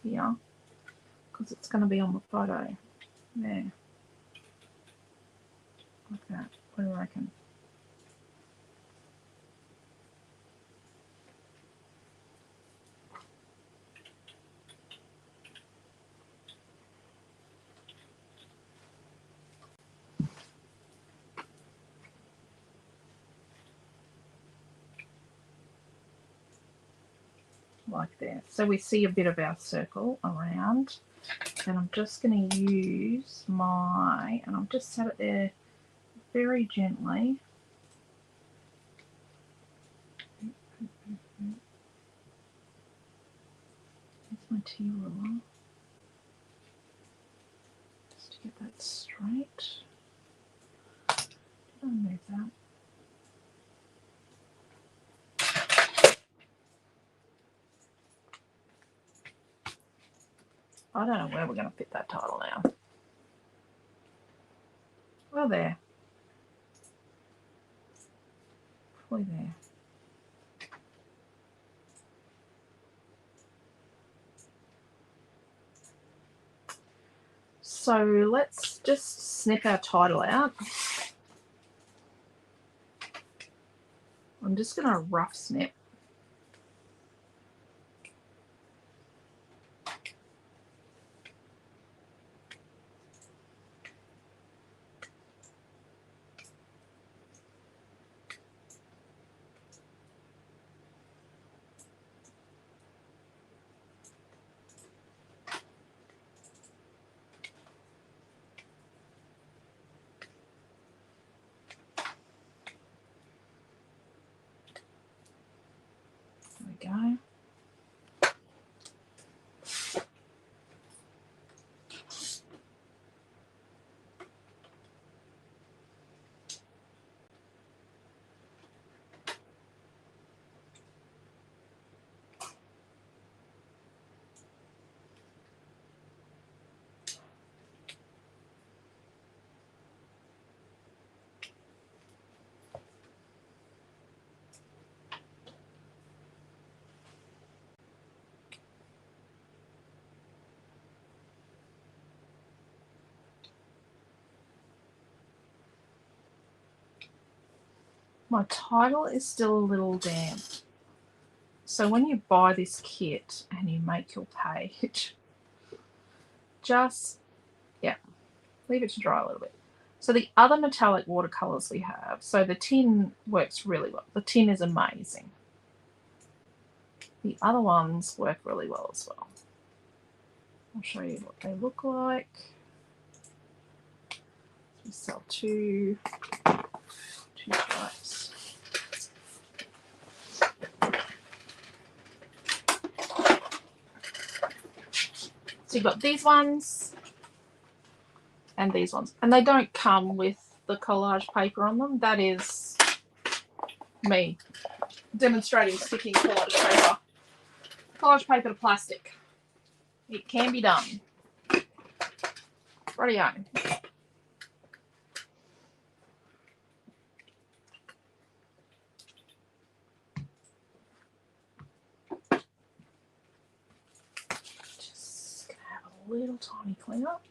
here because it's going to be on the photo. There. Like that. What do you reckon? Like there. So we see a bit of our circle around. And I'm just going to use my, and I'll just set it there very gently. My tea ruler. Just to get that straight. Did I move that? I don't know where we're going to fit that title now. Oh, there. Probably there. So let's just snip our title out. I'm just going to rough snip. There we go. My title is still a little damp. So when you buy this kit and you make your page, just, yeah, leave it to dry a little bit. So the other metallic watercolors we have, so the tin works really well. The tin is amazing. The other ones work really well as well. I'll show you what they look like. We sell two types. So you've got these ones and these ones. And they don't come with the collage paper on them. That is me demonstrating sticking collage paper. Collage paper to plastic. It can be done. Rightio. Just gonna have a little tiny clean up.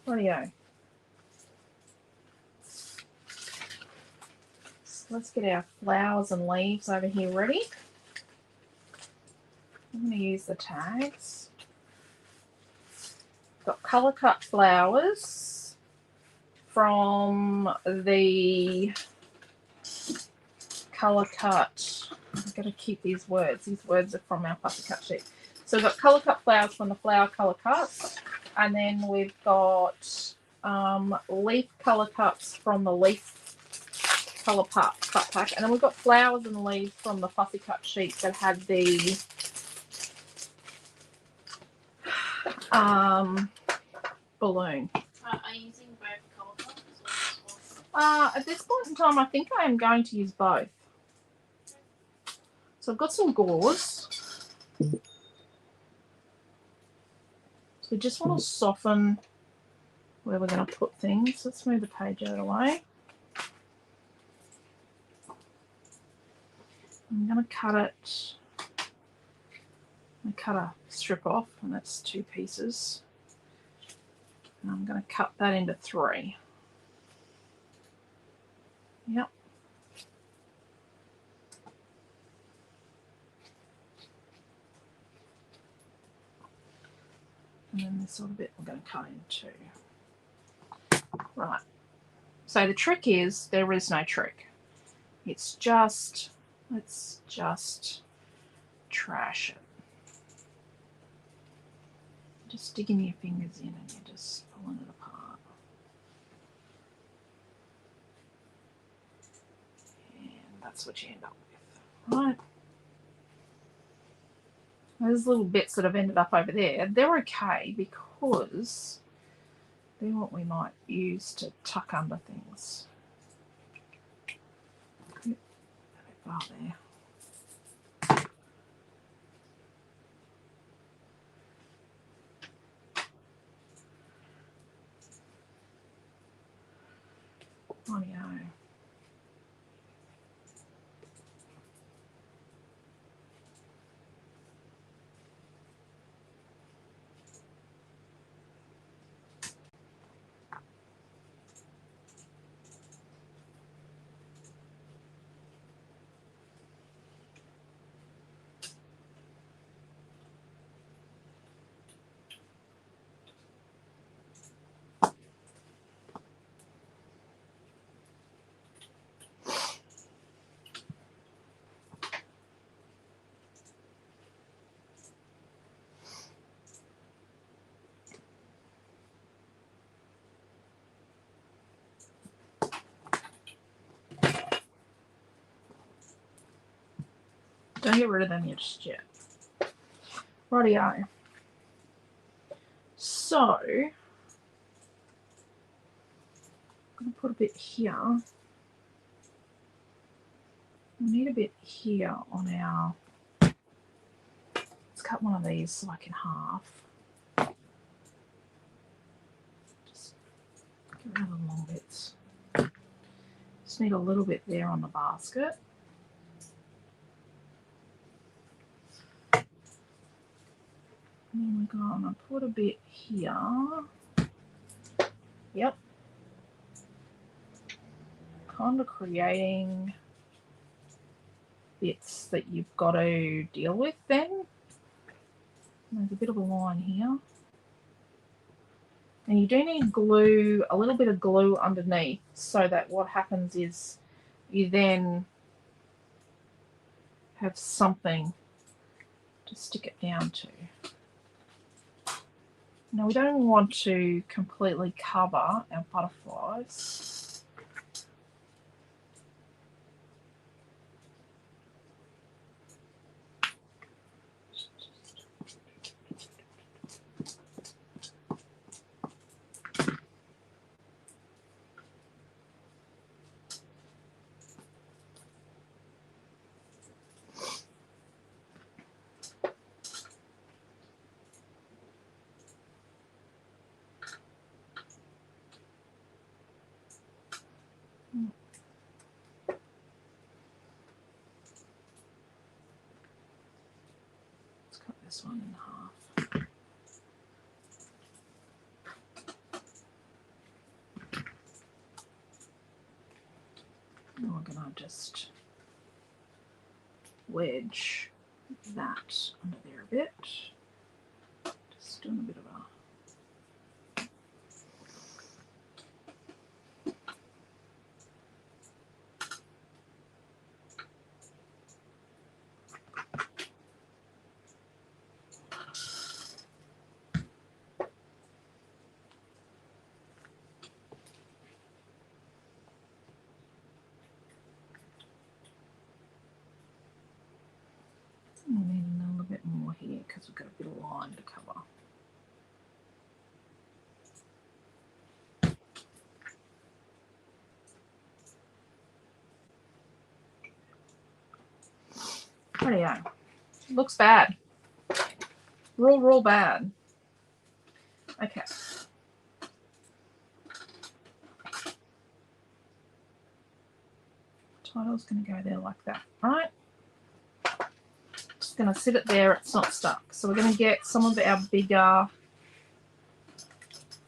Rightio. So let's get our flowers and leaves over here ready. I'm going to use the tags. Got colour cut flowers from the colour cut. I've got to keep these words. These words are from our fussy cut sheet. So we've got colour cut flowers from the flower colour cuts, and then we've got leaf colour cuts from the leaf colour cut pack, and then we've got flowers and leaves from the fussy cut sheet that had the balloon. Are you using both colour cards or just one? At this point in time, I think I am going to use both. So I've got some gauze. So we just want to soften where we're going to put things. Let's move the page out of the way. I'm going to cut it. I cut a strip off, and that's 2 pieces. And I'm going to cut that into 3. Yep. And then this little bit we're going to cut into. Right. So the trick is, there is no trick. It's just, let's just trash it. Just digging your fingers in and you're just pulling it apart. that's what you end up with. Right. Those little bits that have ended up over there, they're okay because they're what we might use to tuck under things. Oh, there. Rightio. Don't get rid of them just yet. Rightio. So, I'm going to put a bit here. We need a bit here on our... Let's cut one of these like in half. Just get rid of the long bits. Just need a little bit there on the basket. And then we're going to put a bit here. Yep. Kind of creating bits that you've got to deal with then. There's a bit of a line here. And you do need glue, a little bit of glue underneath, so that what happens is you then have something to stick it down to. Now we don't want to completely cover our butterflies. This one in half. And we're going to just wedge that under there a bit. Just doing a bit of a... We need a little bit more here because we've got a bit of line to cover. Rightio. Looks bad. Real bad. Okay. Title's going to go there like that, right? Just going to sit it there, it's not stuck. So we're going to get some of our bigger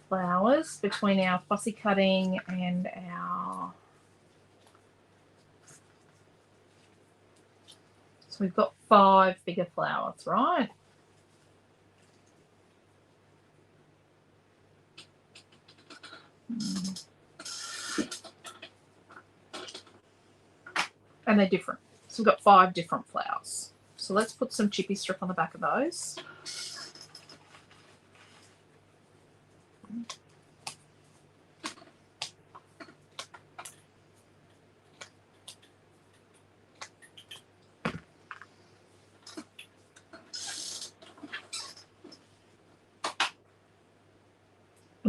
flowers between our fussy cutting and our... So we've got 5 bigger flowers, right? And they're different. So we've got 5 different flowers. So let's put some chippy strip on the back of those.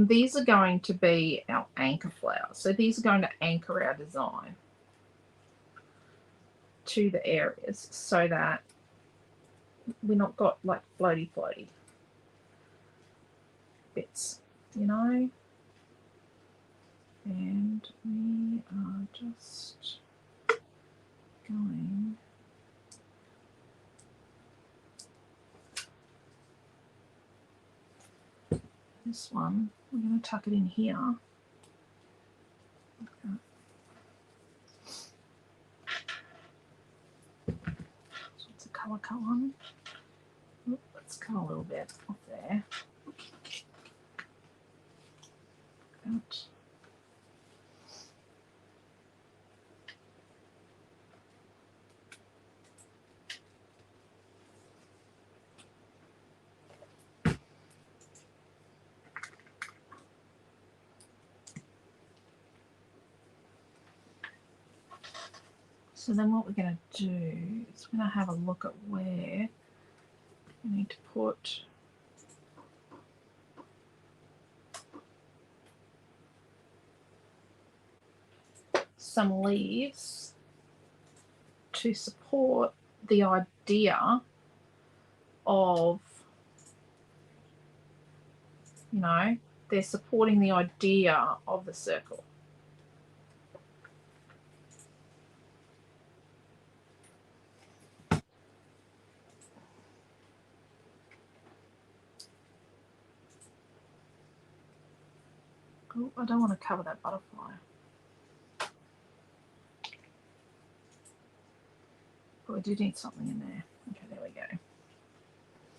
And these are going to be our anchor flowers. So these are going to anchor our design to the areas so that we're not got like floaty bits, you know. And we are just going this one, we're going to tuck it in here. Okay. So it's a colour one. Let's cut a little bit off there. Out. So then what we're going to do is we're going to have a look at where we need to put some leaves to support the idea of, you know, they're supporting the idea of the circle. Oh, I don't want to cover that butterfly. But we do need something in there. Okay, there we go.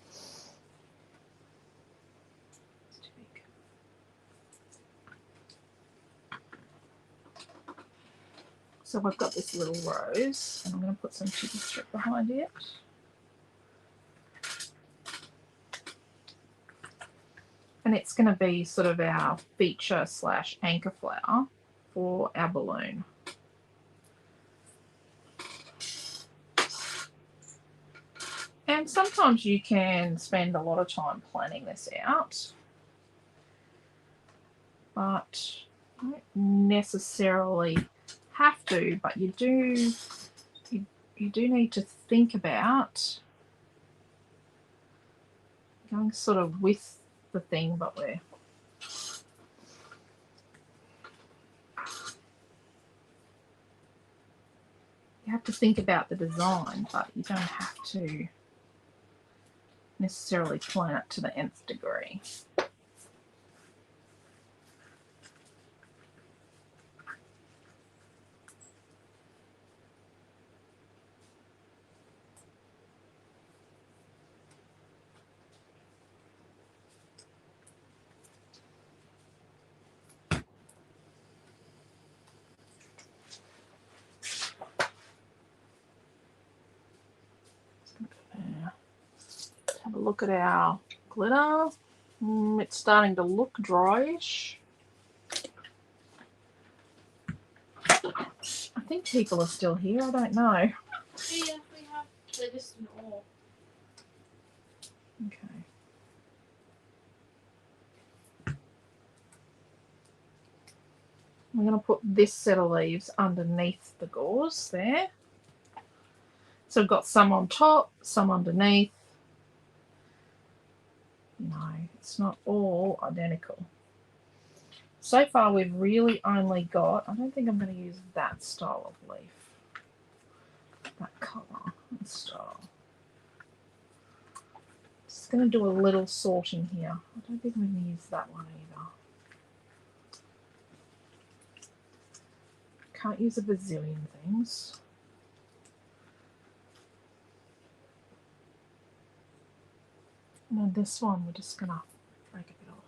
It's too big. So I've got this little rose, and I'm going to put some chicken strip behind it. And it's going to be sort of our feature / anchor flower for our balloon. And sometimes you can spend a lot of time planning this out, but you don't necessarily have to, but you do need to think about going sort of with the thing, but we're you have to think about the design, but you don't have to necessarily plan it to the nth degree. Have a look at our glitter. It's starting to look dryish. I think people are still here. I don't know. Yeah, we have. They're just in awe. Okay. I'm going to put this set of leaves underneath the gauze there. So I've got some on top, some underneath. No, it's not all identical. So far we've really only got, I don't think I'm going to use that style of leaf. That colour and style. Just going to do a little sorting here. I don't think I'm going to use that one either. Can't use a bazillion things. And then this one, we're just going to break a bit off.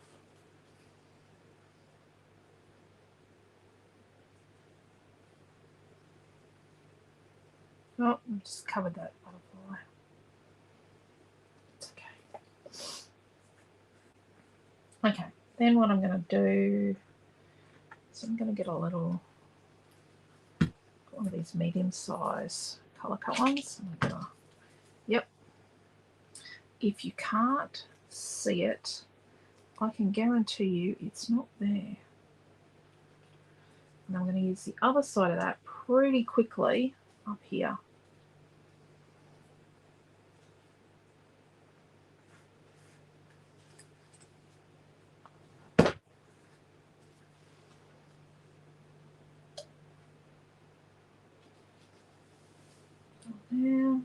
Oh, I've just covered that butterfly. It's okay. Okay, then what I'm going to do is I'm going to get a little, one of these medium size colour cut ones. I'm going to, yep. If you can't see it, I can guarantee you it's not there. And I'm going to use the other side of that pretty quickly up here. There.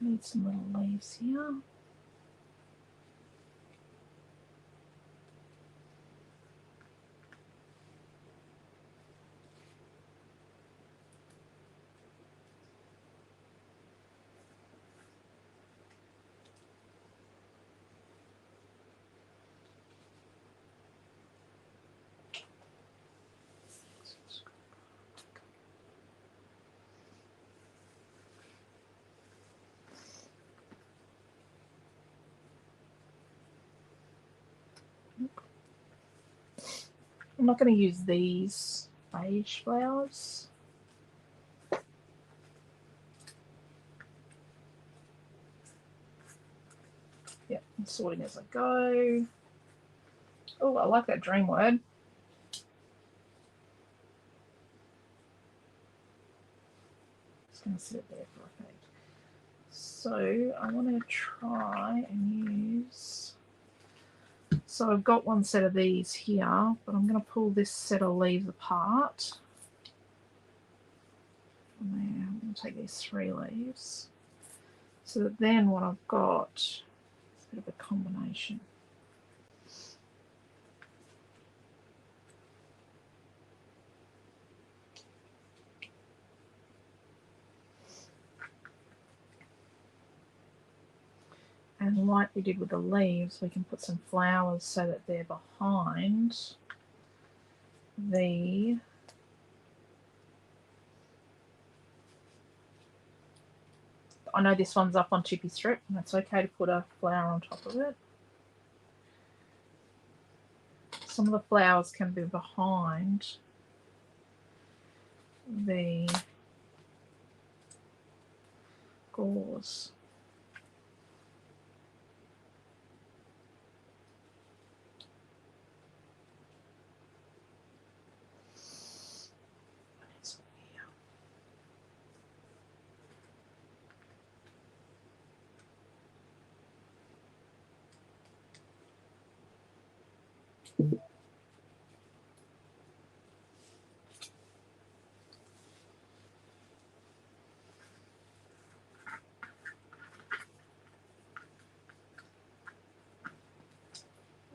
Need some little leaves here. I'm not going to use these beige flowers. Yep, I'm sorting as I go. Oh, I like that dream word. Just going to sit it there for a minute. So I want to try and use... So I've got one set of these here, but I'm going to pull this set of leaves apart. And there, I'm going to take these 3 leaves. So that then what I've got is a bit of a combination. And like we did with the leaves, we can put some flowers so that they're behind the I know this one's up on chippy strip, and it's okay to put a flower on top of it. Some of the flowers can be behind the gauze.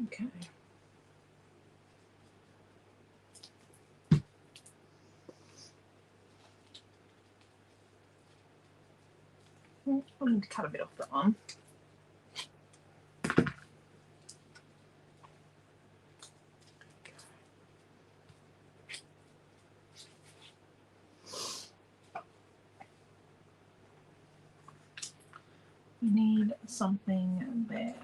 Okay. I need to cut a bit off that one. We need something there.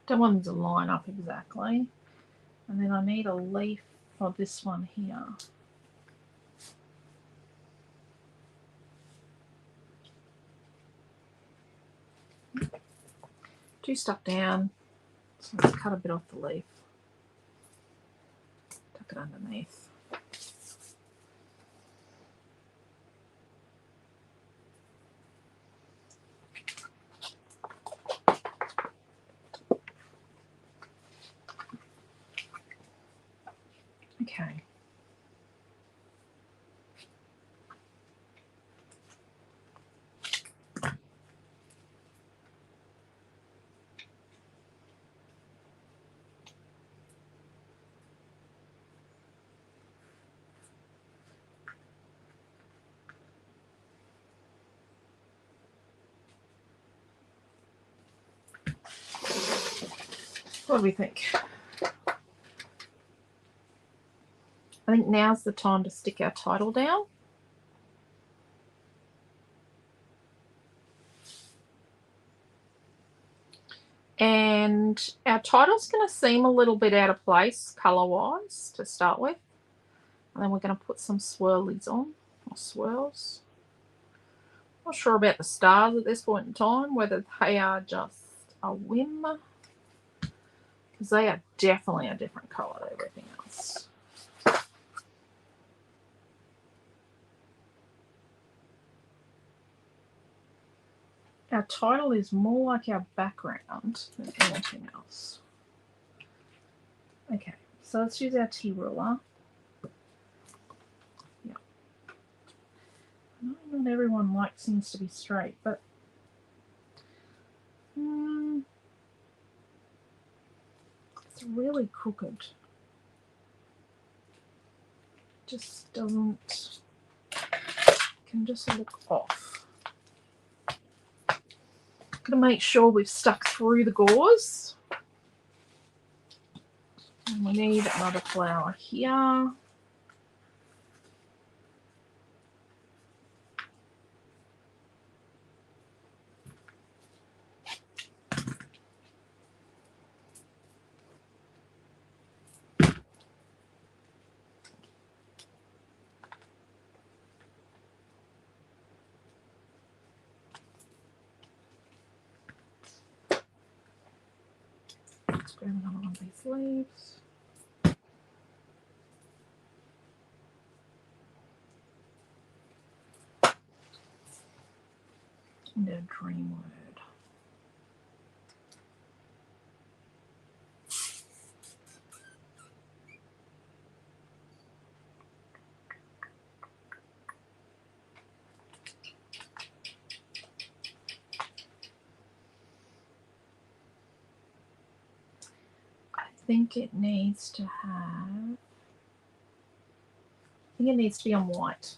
Don't want them to line up exactly. And then I need a leaf for this one here. Too stuck down, so let's cut a bit off the leaf. Tuck it underneath. Okay. What do we think? think now's the time to stick our title down. And our title's going to seem a little bit out of place colour-wise to start with. And then we're going to put some swirlies on, or swirls. Not sure about the stars at this point in time, whether they are just a whim, because they are definitely a different colour to everything else. Our title is more like our background than anything else. Okay, so let's use our T-ruler. Yeah. Not everyone likes things to be straight, but it's really crooked. Just doesn't, can just look off. Gotta make sure we've stuck through the gauze. And we need another flower here. Let's grab another one of these leaves. And a dream word. I think it needs to have, I think it needs to be on white.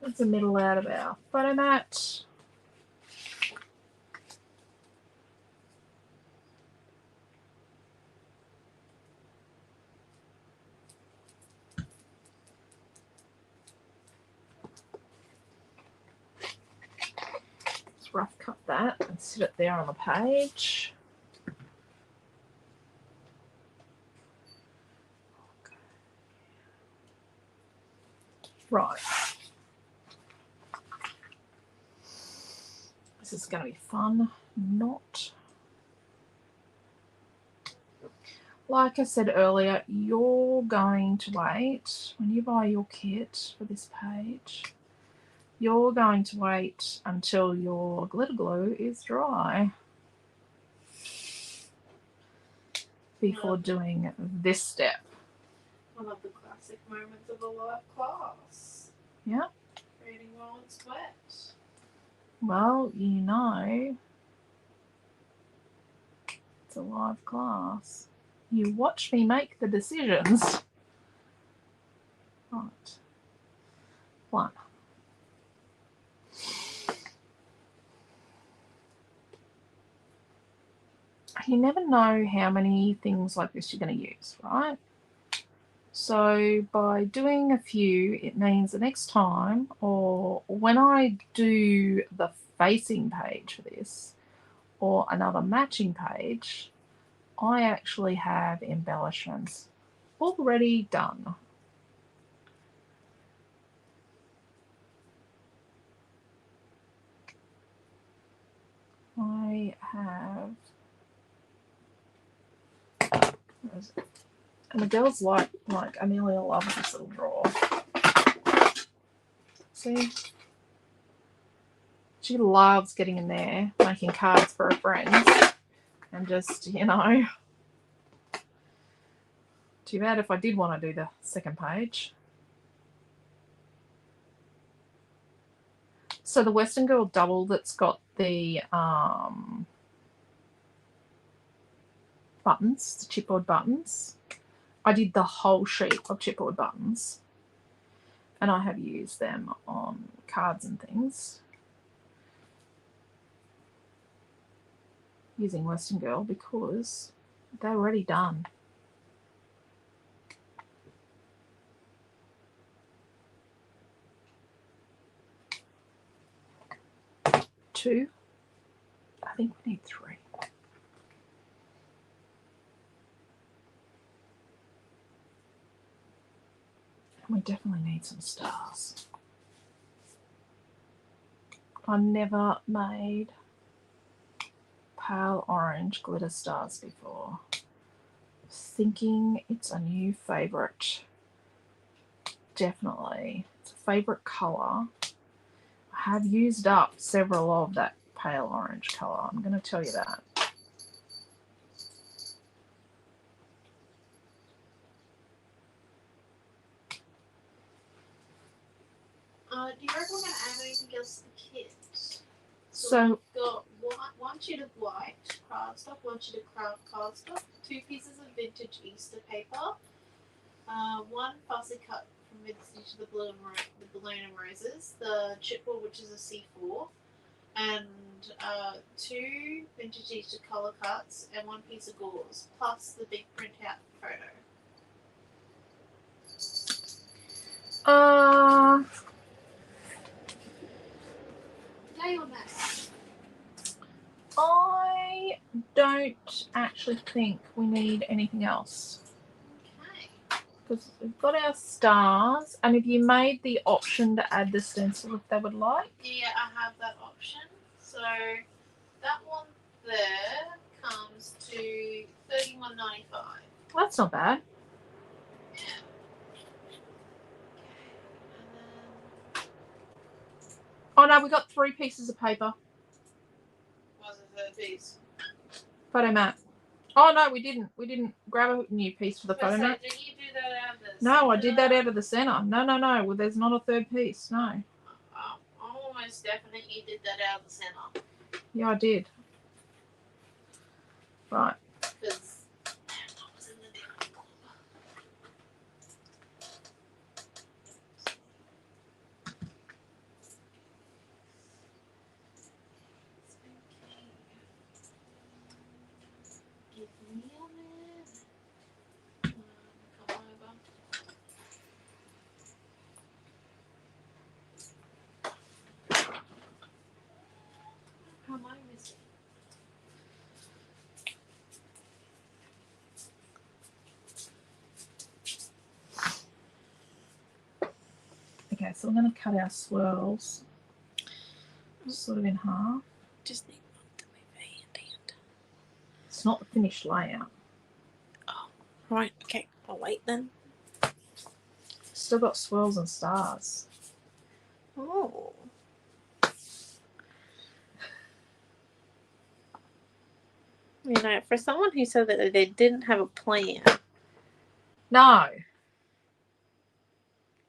That's the middle out of our photo mat. Let's rough cut that and sit it there on the page. Right. This is going to be fun. Not. Like I said earlier, you're going to wait, when you buy your kit for this page, you're going to wait until your glitter glue is dry before doing this step. One of the classic moments of a live class. Yeah. Reading while it's wet. Well, you know, it's a live class. You watch me make the decisions. Right. One. You never know how many things like this you're going to use, right? So by doing a few, it means the next time, or when I do the facing page for this, or another matching page, I actually have embellishments already done. I have, and the girls like Amelia loves this little drawer. See? She loves getting in there, making cards for her friends, and just, you know. Too bad if I did want to do the second page. So the Western Girl double that's got the buttons, the chipboard buttons, I did the whole sheet of chipboard buttons, and I have used them on cards and things using Western Girl because they're already done. 2. I think we need 3. And we definitely need some stars. I never made pale orange glitter stars before. Thinking it's a new favourite. Definitely. It's a favourite colour. I have used up several of that pale orange colour. I'm going to tell you that. Do you reckon we're going to add anything else to the kit? So we've got one sheet of white cardstock, one sheet of craft cardstock, 2 pieces of vintage Easter paper, 1 fussy cut from vintage the balloon and roses, the chipboard which is a C4, and 2 vintage Easter colour cuts and 1 piece of gauze, plus the big printout photo. Yay or nay? I don't actually think we need anything else. Okay. Because we've got our stars, and if you made the option to add the stencil if they would like. Yeah, I have that option. So that one there comes to $31.95. Well, that's not bad. Yeah. And then Oh no, we got 3 pieces of paper. what was the third piece? Photo mat. Oh no, we didn't. We didn't grab a new piece for the photo mat. Did you do that out of the No, I center? did that out of the center. No. Well, there's not a third piece. No. I'm almost definite you did that out of the center. Yeah, I did. Right. Because that was in the different corner. Give me a minute. Come over. How am I missing? Okay, so we're going to cut our swirls sort of in half. Just need one to move hand. It's not the finished layout. Oh, right. Okay. I'll wait then. Still got swirls and stars. Oh. You know, for someone who said that they didn't have a plan, No.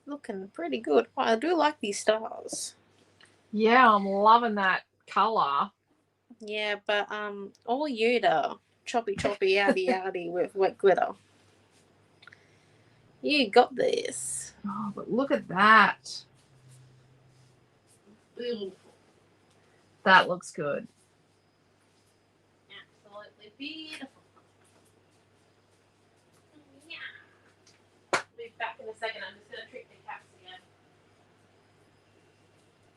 looking pretty good. Well, I do like these stars. Yeah, I'm loving that colour. Yeah, but all you to choppy outy with wet glitter. You got this. Oh, but look at that. Beautiful. That looks good. Absolutely beautiful. Yeah. I'll be back in a second. I'm just going to treat the cats again.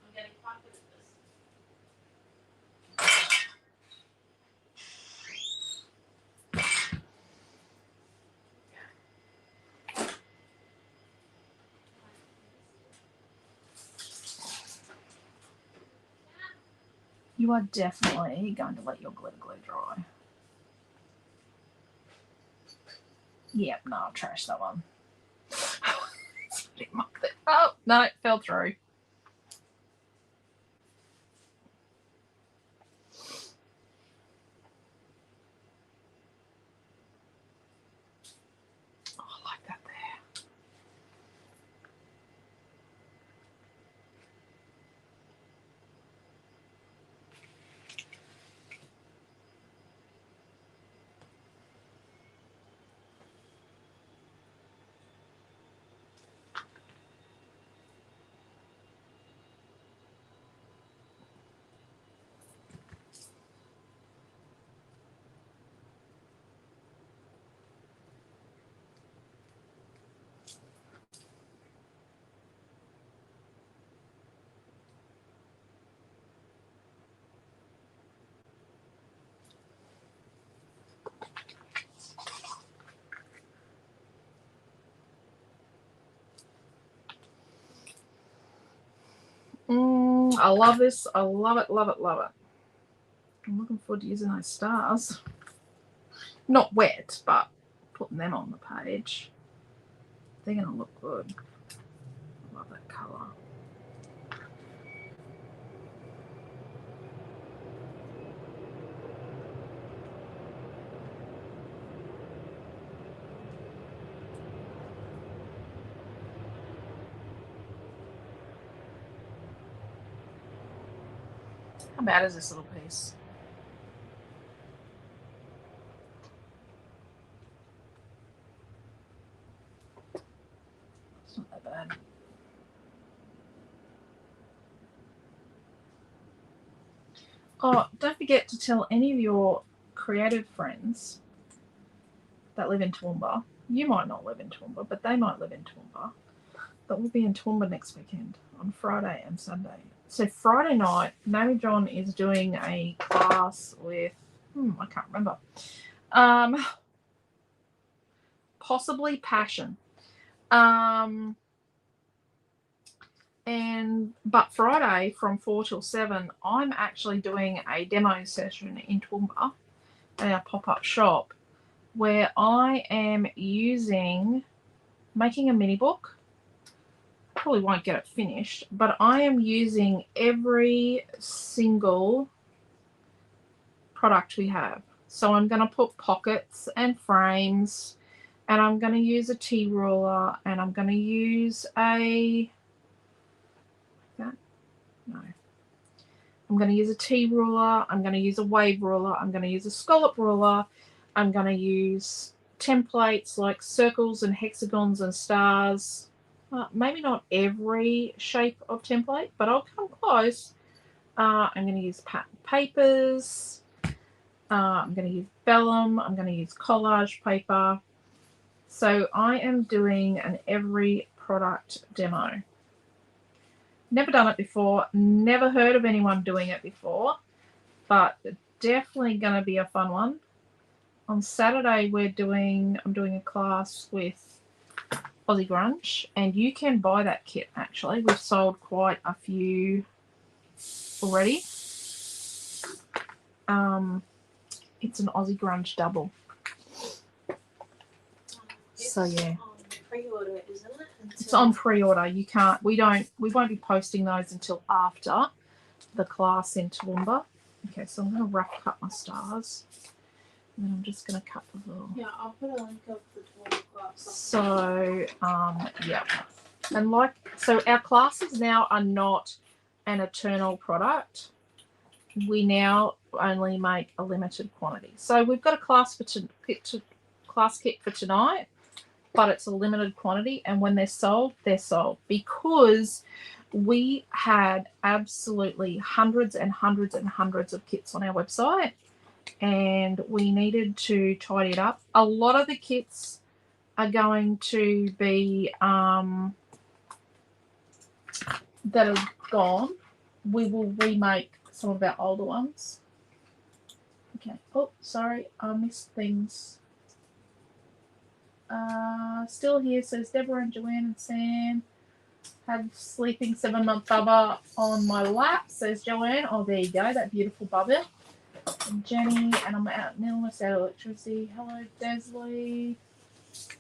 I'm getting quite good at this. You are definitely going to let your glitter glue dry. Yep, no, I'll trash that one. Oh, no, it fell through. Oh, I like that there. I love this. I love it, love it, love it. I'm looking forward to using those stars. Not wet, but putting them on the page. They're going to look good. I love that colour. How bad is this little piece? It's not that bad. Oh, don't forget to tell any of your creative friends that live in Toowoomba. You might not live in Toowoomba, but they might live in Toowoomba. But we'll be in Toowoomba next weekend on Friday and Sunday. So Friday night, Naomi John is doing a class with, I can't remember, possibly Passion. But Friday from 4 till 7, I'm actually doing a demo session in Toowoomba at our pop-up shop where I am making a mini book. Probably won't get it finished, but I am using every single product we have. So I'm going to put pockets and frames, and I'm going to use a tea ruler, and I'm going to use I'm going to use a tea ruler, I'm going to use a wave ruler, I'm going to use a scallop ruler, I'm going to use templates like circles and hexagons and stars. Maybe not every shape of template, but I'll come close. I'm going to use pattern papers. I'm going to use vellum. I'm going to use collage paper. So I am doing an every product demo. Never done it before. Never heard of anyone doing it before, but definitely going to be a fun one. On Saturday, I'm doing a class with Aussie Grunge, and you can buy that kit actually. We've sold quite a few already. It's an Aussie Grunge double. So yeah. On pre-order, isn't it? It's on pre-order. You can't. We won't be posting those until after the class in Toowoomba. Okay, so I'm going to rough cut my stars, and then I'm just going to cut the little. Yeah, I'll put a link of the Toowoomba class. So yeah, and so our classes now are not an eternal product. We now only make a limited quantity. So we've got a class class kit for tonight, but it's a limited quantity, and when they're sold because we had absolutely hundreds and hundreds and hundreds of kits on our website, and we needed to tidy it up. A lot of the kits are going to be that are gone. We will remake some of our older ones. Okay. Oh, sorry, I missed things. Still here, says Deborah and Joanne and Sam. Have sleeping 7-month Bubba on my lap, says Joanne. Oh, there you go, that beautiful Bubba. And Jenny, and I'm out in illness, out of electricity. Hello, Desley.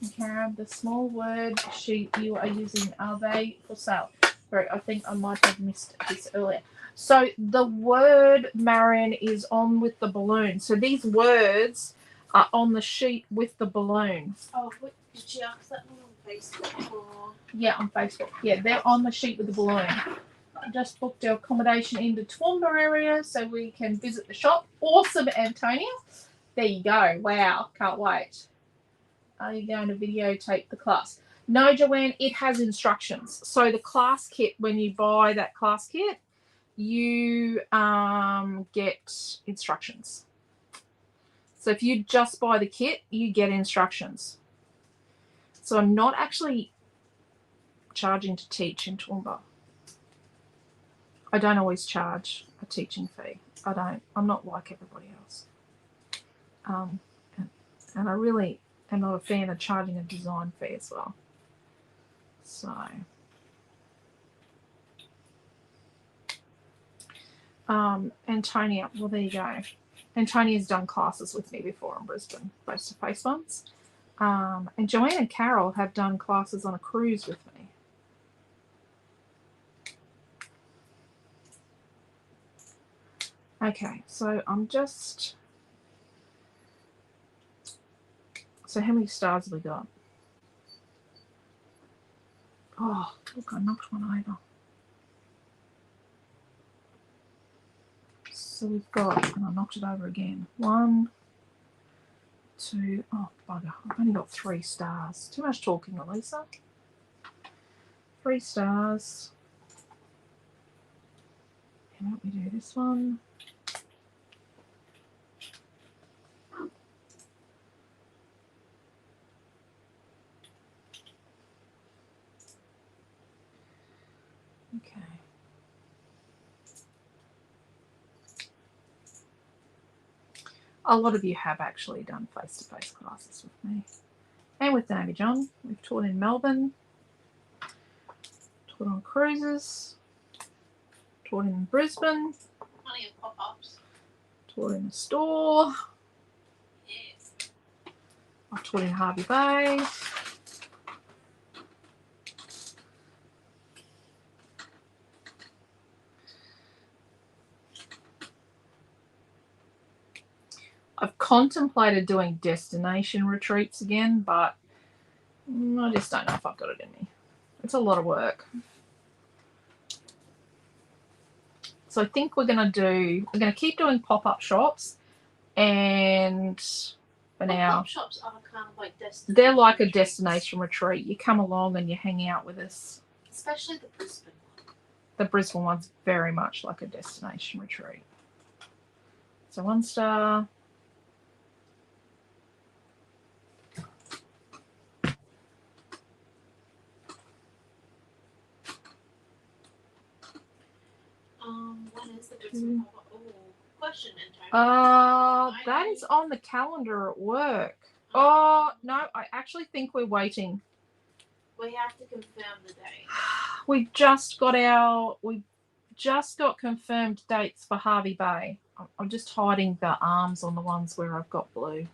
Okay, the small word sheet you are using, are they for sale? Sorry, I think I might have missed this earlier. So the word Marion is on with the balloon. So these words are on the sheet with the balloon. Oh, did she ask that one on Facebook? Or? Yeah, on Facebook. Yeah, they're on the sheet with the balloon. I just booked our accommodation in the Toowoomba area so we can visit the shop. Awesome, Antonia. There you go. Wow, can't wait. Are you going to videotape the class? No, Joanne, it has instructions. So the class kit, when you buy that class kit, you get instructions. So if you just buy the kit, you get instructions. So I'm not actually charging to teach in Toowoomba. I don't always charge a teaching fee. I don't. I'm not like everybody else. And I really am not a fan of charging a design fee as well. So Antonia, well, there you go. Antonia's done classes with me before in Brisbane, face-to-face ones. And Joanne and Carol have done classes on a cruise with me. Okay, so I'm just... So how many stars have we got? Oh, look, I knocked one over. So we've got, and I knocked it over again. 1, 2, oh, bugger. I've only got 3 stars. Too much talking, Elisa. 3 stars. And let me do this one. Okay. A lot of you have actually done face-to-face classes with me. And with Amy John. We've taught in Melbourne. Taught on cruises. Taught in Brisbane. Plenty of pop-ups. Taught in the store. Yes. I've taught in Harvey Bay. I've contemplated doing destination retreats again, but I just don't know if I've got it in me. It's a lot of work. So I think we're going to keep doing pop-up shops, and for now, Pop-up shops are kind of like destination. they're like a retreats. destination retreat. You come along and you hang out with us. Especially the Brisbane one. The Brisbane one's very much like a destination retreat. So 1 star. When is the Brisbane one? Oh, question, Antonio. That is on the calendar at work. Oh, no, I actually think we're waiting. We have to confirm the date. We just got confirmed dates for Harvey Bay. I'm just hiding the arms on the ones where I've got blue.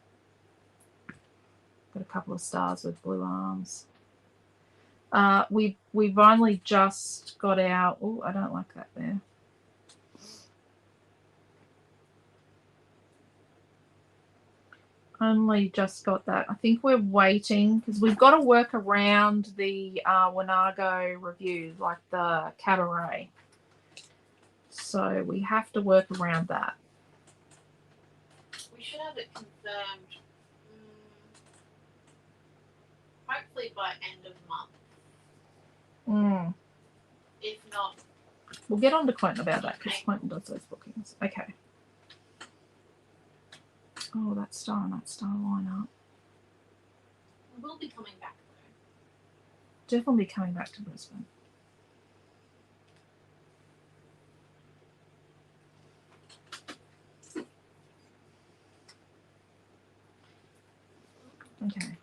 Got a couple of stars with blue arms. We've only just got our... Oh, I don't like that there. Only just got that. I think we're waiting because we've got to work around the Wanago review, like the cabaret. So we have to work around that. We should have it confirmed. Hopefully by end of month. If not, we'll get on to Quentin about that because Quentin does those bookings. Okay. Oh, that star and that star line up. we'll be coming back though. Definitely coming back to Brisbane. Okay.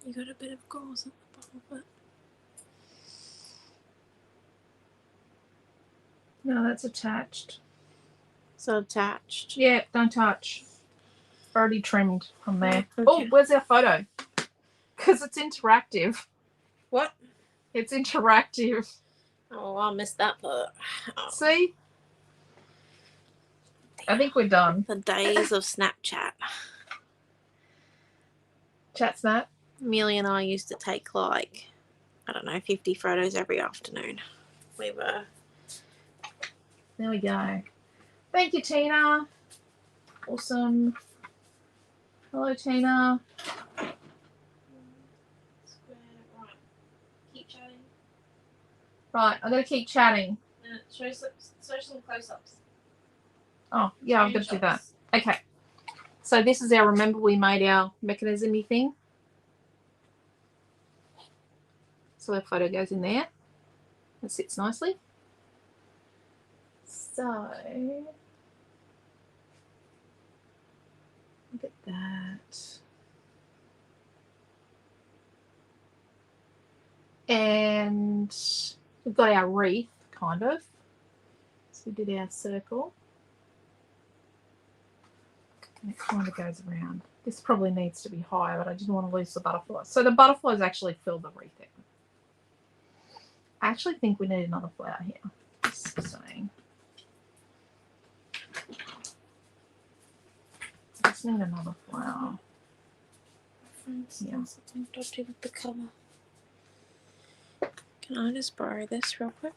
You got a bit of gauze at the bottom of it. No, that's attached. So attached. Yeah, don't touch. Already trimmed from there. Okay. Oh, where's our photo? Because it's interactive. What? It's interactive. Oh, I missed that part. Oh. See? I think we're done. The days of Snapchat. Chat snap. Amelia and I used to take like, I don't know, 50 photos every afternoon. We were. There we go. Thank you, Tina. Awesome. Hello, Tina. Right. Keep chatting. Right, I'm going to keep chatting. Show some close-ups. Oh, yeah, I've got to do that. Okay. So this is our, remember we made our mechanism-y thing? So the photo goes in there. It sits nicely. So look at that. And we've got our wreath, kind of. So we did our circle. And it kind of goes around. This probably needs to be higher, but I didn't want to lose the butterflies. So the butterflies actually fill the wreath in. I actually think we need another flower here. Just saying. I just need another flower. Yeah. Something dodgy with the colour. Can I just borrow this real quick?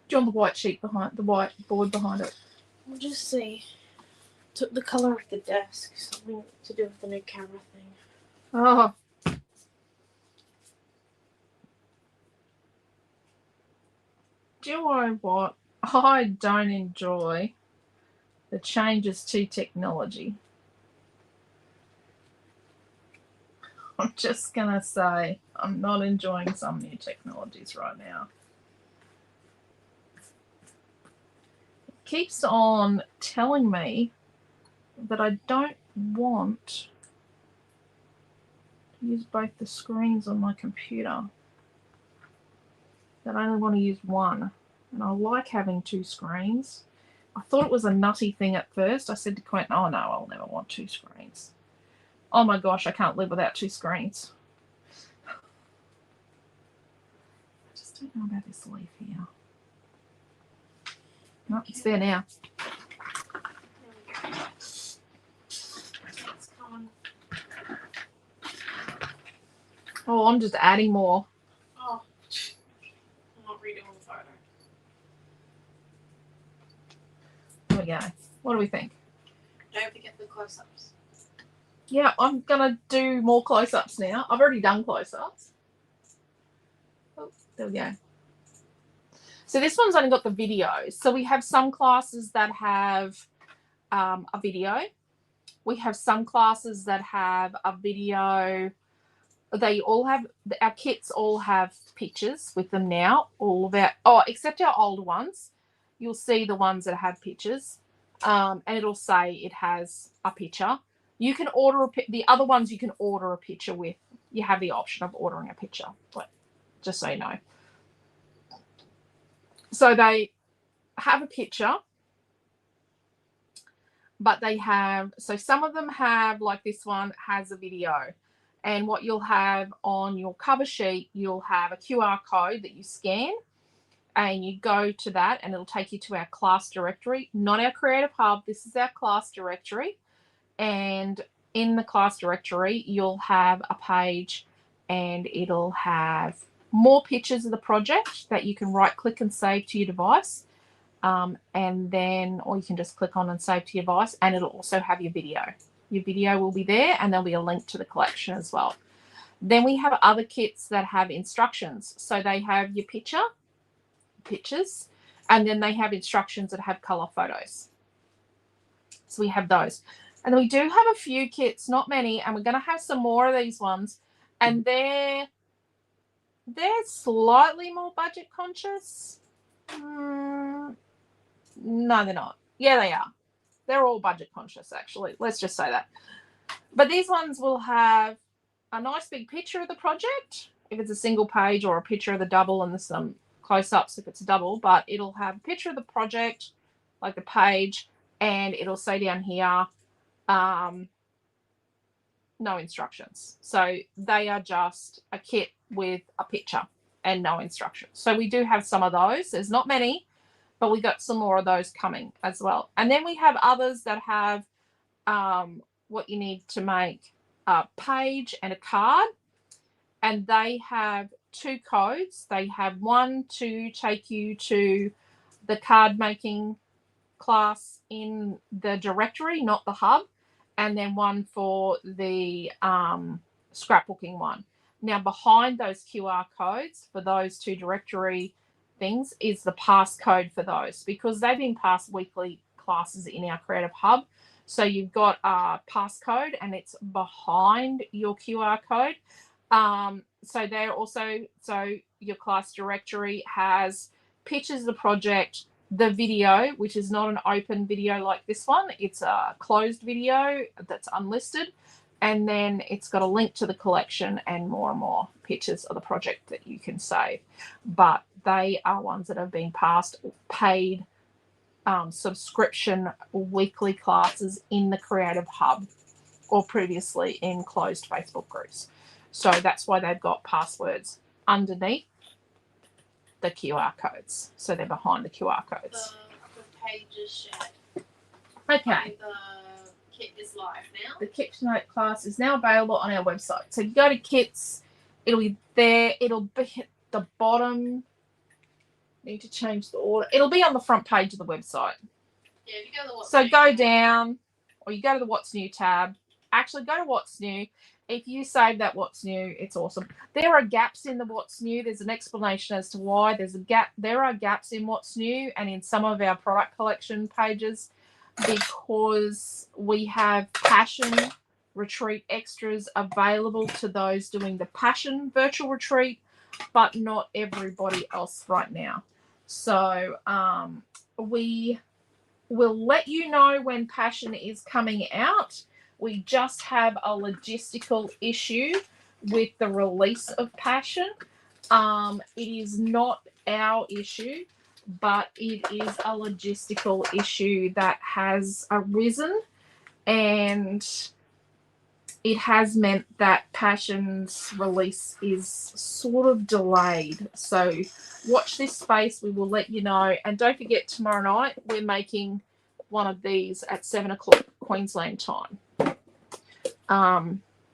Do you want the white sheet behind the white board behind it? We'll just see. Took the colour of the desk. Something to do with the new camera thing. Oh. Do you know what? I don't enjoy the changes to technology. I'm just going to say I'm not enjoying some new technologies right now. It keeps on telling me that I don't want to use both the screens on my computer. That I only want to use one. And I like having two screens. I thought it was a nutty thing at first. I said to Quentin, oh no, I'll never want two screens. Oh my gosh, I can't live without two screens. I just don't know about this leaf here. No, it's there now. There we go. It's coming. Oh, I'm just adding more. Oh, I'm not redoing the photo. There we go. What do we think? Don't forget the close-ups. Yeah, I'm going to do more close-ups now. I've already done close-ups. Oh, there we go. So this one's only got the video. So we have some classes that have a video. We have some classes that have a video. They all have, our kits all have pictures with them now. All of our, oh, except our older ones. You'll see the ones that have pictures. And it'll say it has a picture. You can order the other ones you can order a picture with. You have the option of ordering a picture, but just so you know. So they have a picture, but they have, so some of them have, like this one has a video. And what you'll have on your cover sheet, you'll have a QR code that you scan and you go to that and it'll take you to our class directory, not our Creative Hub. This is our class directory. And in the class directory, you'll have a page and it'll have more pictures of the project that you can right click and save to your device. And then, or you can just click on and save to your device, and it'll also have your video. Your video will be there and there'll be a link to the collection as well. Then we have other kits that have instructions. So they have your pictures, and then they have instructions that have color photos. So we have those. And then we do have a few kits, not many, and we're going to have some more of these ones. And they're slightly more budget conscious. No, they're not. Yeah, they are. They're all budget conscious, actually. Let's just say that. But these ones will have a nice big picture of the project, if it's a single page, or a picture of the double, and there's some close-ups if it's a double. But it'll have a picture of the project, like the page, and it'll say down here, no instructions. So they are just a kit with a picture and no instructions. So we do have some of those. There's not many, but we got some more of those coming as well. And then we have others that have what you need to make a page and a card. And they have two codes. They have one to take you to the card making class in the directory, not the hub, and then one for the scrapbooking one. Now, behind those QR codes for those two directory things is the passcode for those, because they've been past weekly classes in our Creative Hub. So you've got a passcode and it's behind your QR code. So they're also, so your class directory has pictures of the project, the video, which is not an open video like this one. It's a closed video that's unlisted. And then it's got a link to the collection and more pictures of the project that you can save. But they are ones that have been passed paid subscription weekly classes in the Creative Hub or previously in closed Facebook groups. So that's why they've got passwords underneath the QR codes. So they're behind the QR codes. The page is shared. Okay. The kit is live now. The Kit to Note class is now available on our website. So you go to Kits, it'll be there. It'll be at the bottom. Need to change the order. It'll be on the front page of the website. Yeah, if you go to the What's So New go tab, down, or you go to the What's New tab. Actually, go to What's New. If you save that What's New, it's awesome. There are gaps in the What's New. There's an explanation as to why there's a gap. There are gaps in What's New and in some of our product collection pages because we have Passion Retreat extras available to those doing the Passion virtual retreat, but not everybody else right now. So we will let you know when Passion is coming out. We just have a logistical issue with the release of Passion. It is not our issue, but it is a logistical issue that has arisen, and it has meant that Passion's release is sort of delayed. So watch this space. We will let you know. And don't forget, tomorrow night we're making one of these at 7 o'clock Queensland time.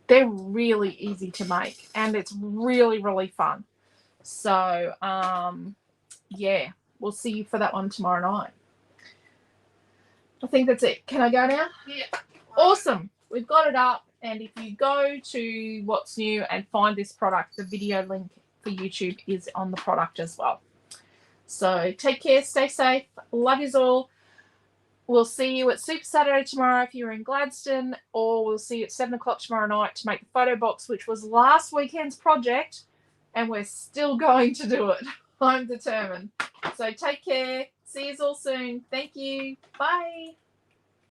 They're really easy to make and it's really, really fun. So, yeah, we'll see you for that one tomorrow night. I think that's it. Can I go now? Yeah. Awesome. We've got it up. And if you go to What's New and find this product, the video link for YouTube is on the product as well. So take care, stay safe. Love yous all. We'll see you at Super Saturday tomorrow if you're in Gladstone, or we'll see you at 7 o'clock tomorrow night to make the photo box, which was last weekend's project, and we're still going to do it. I'm determined. So take care. See you all soon. Thank you. Bye.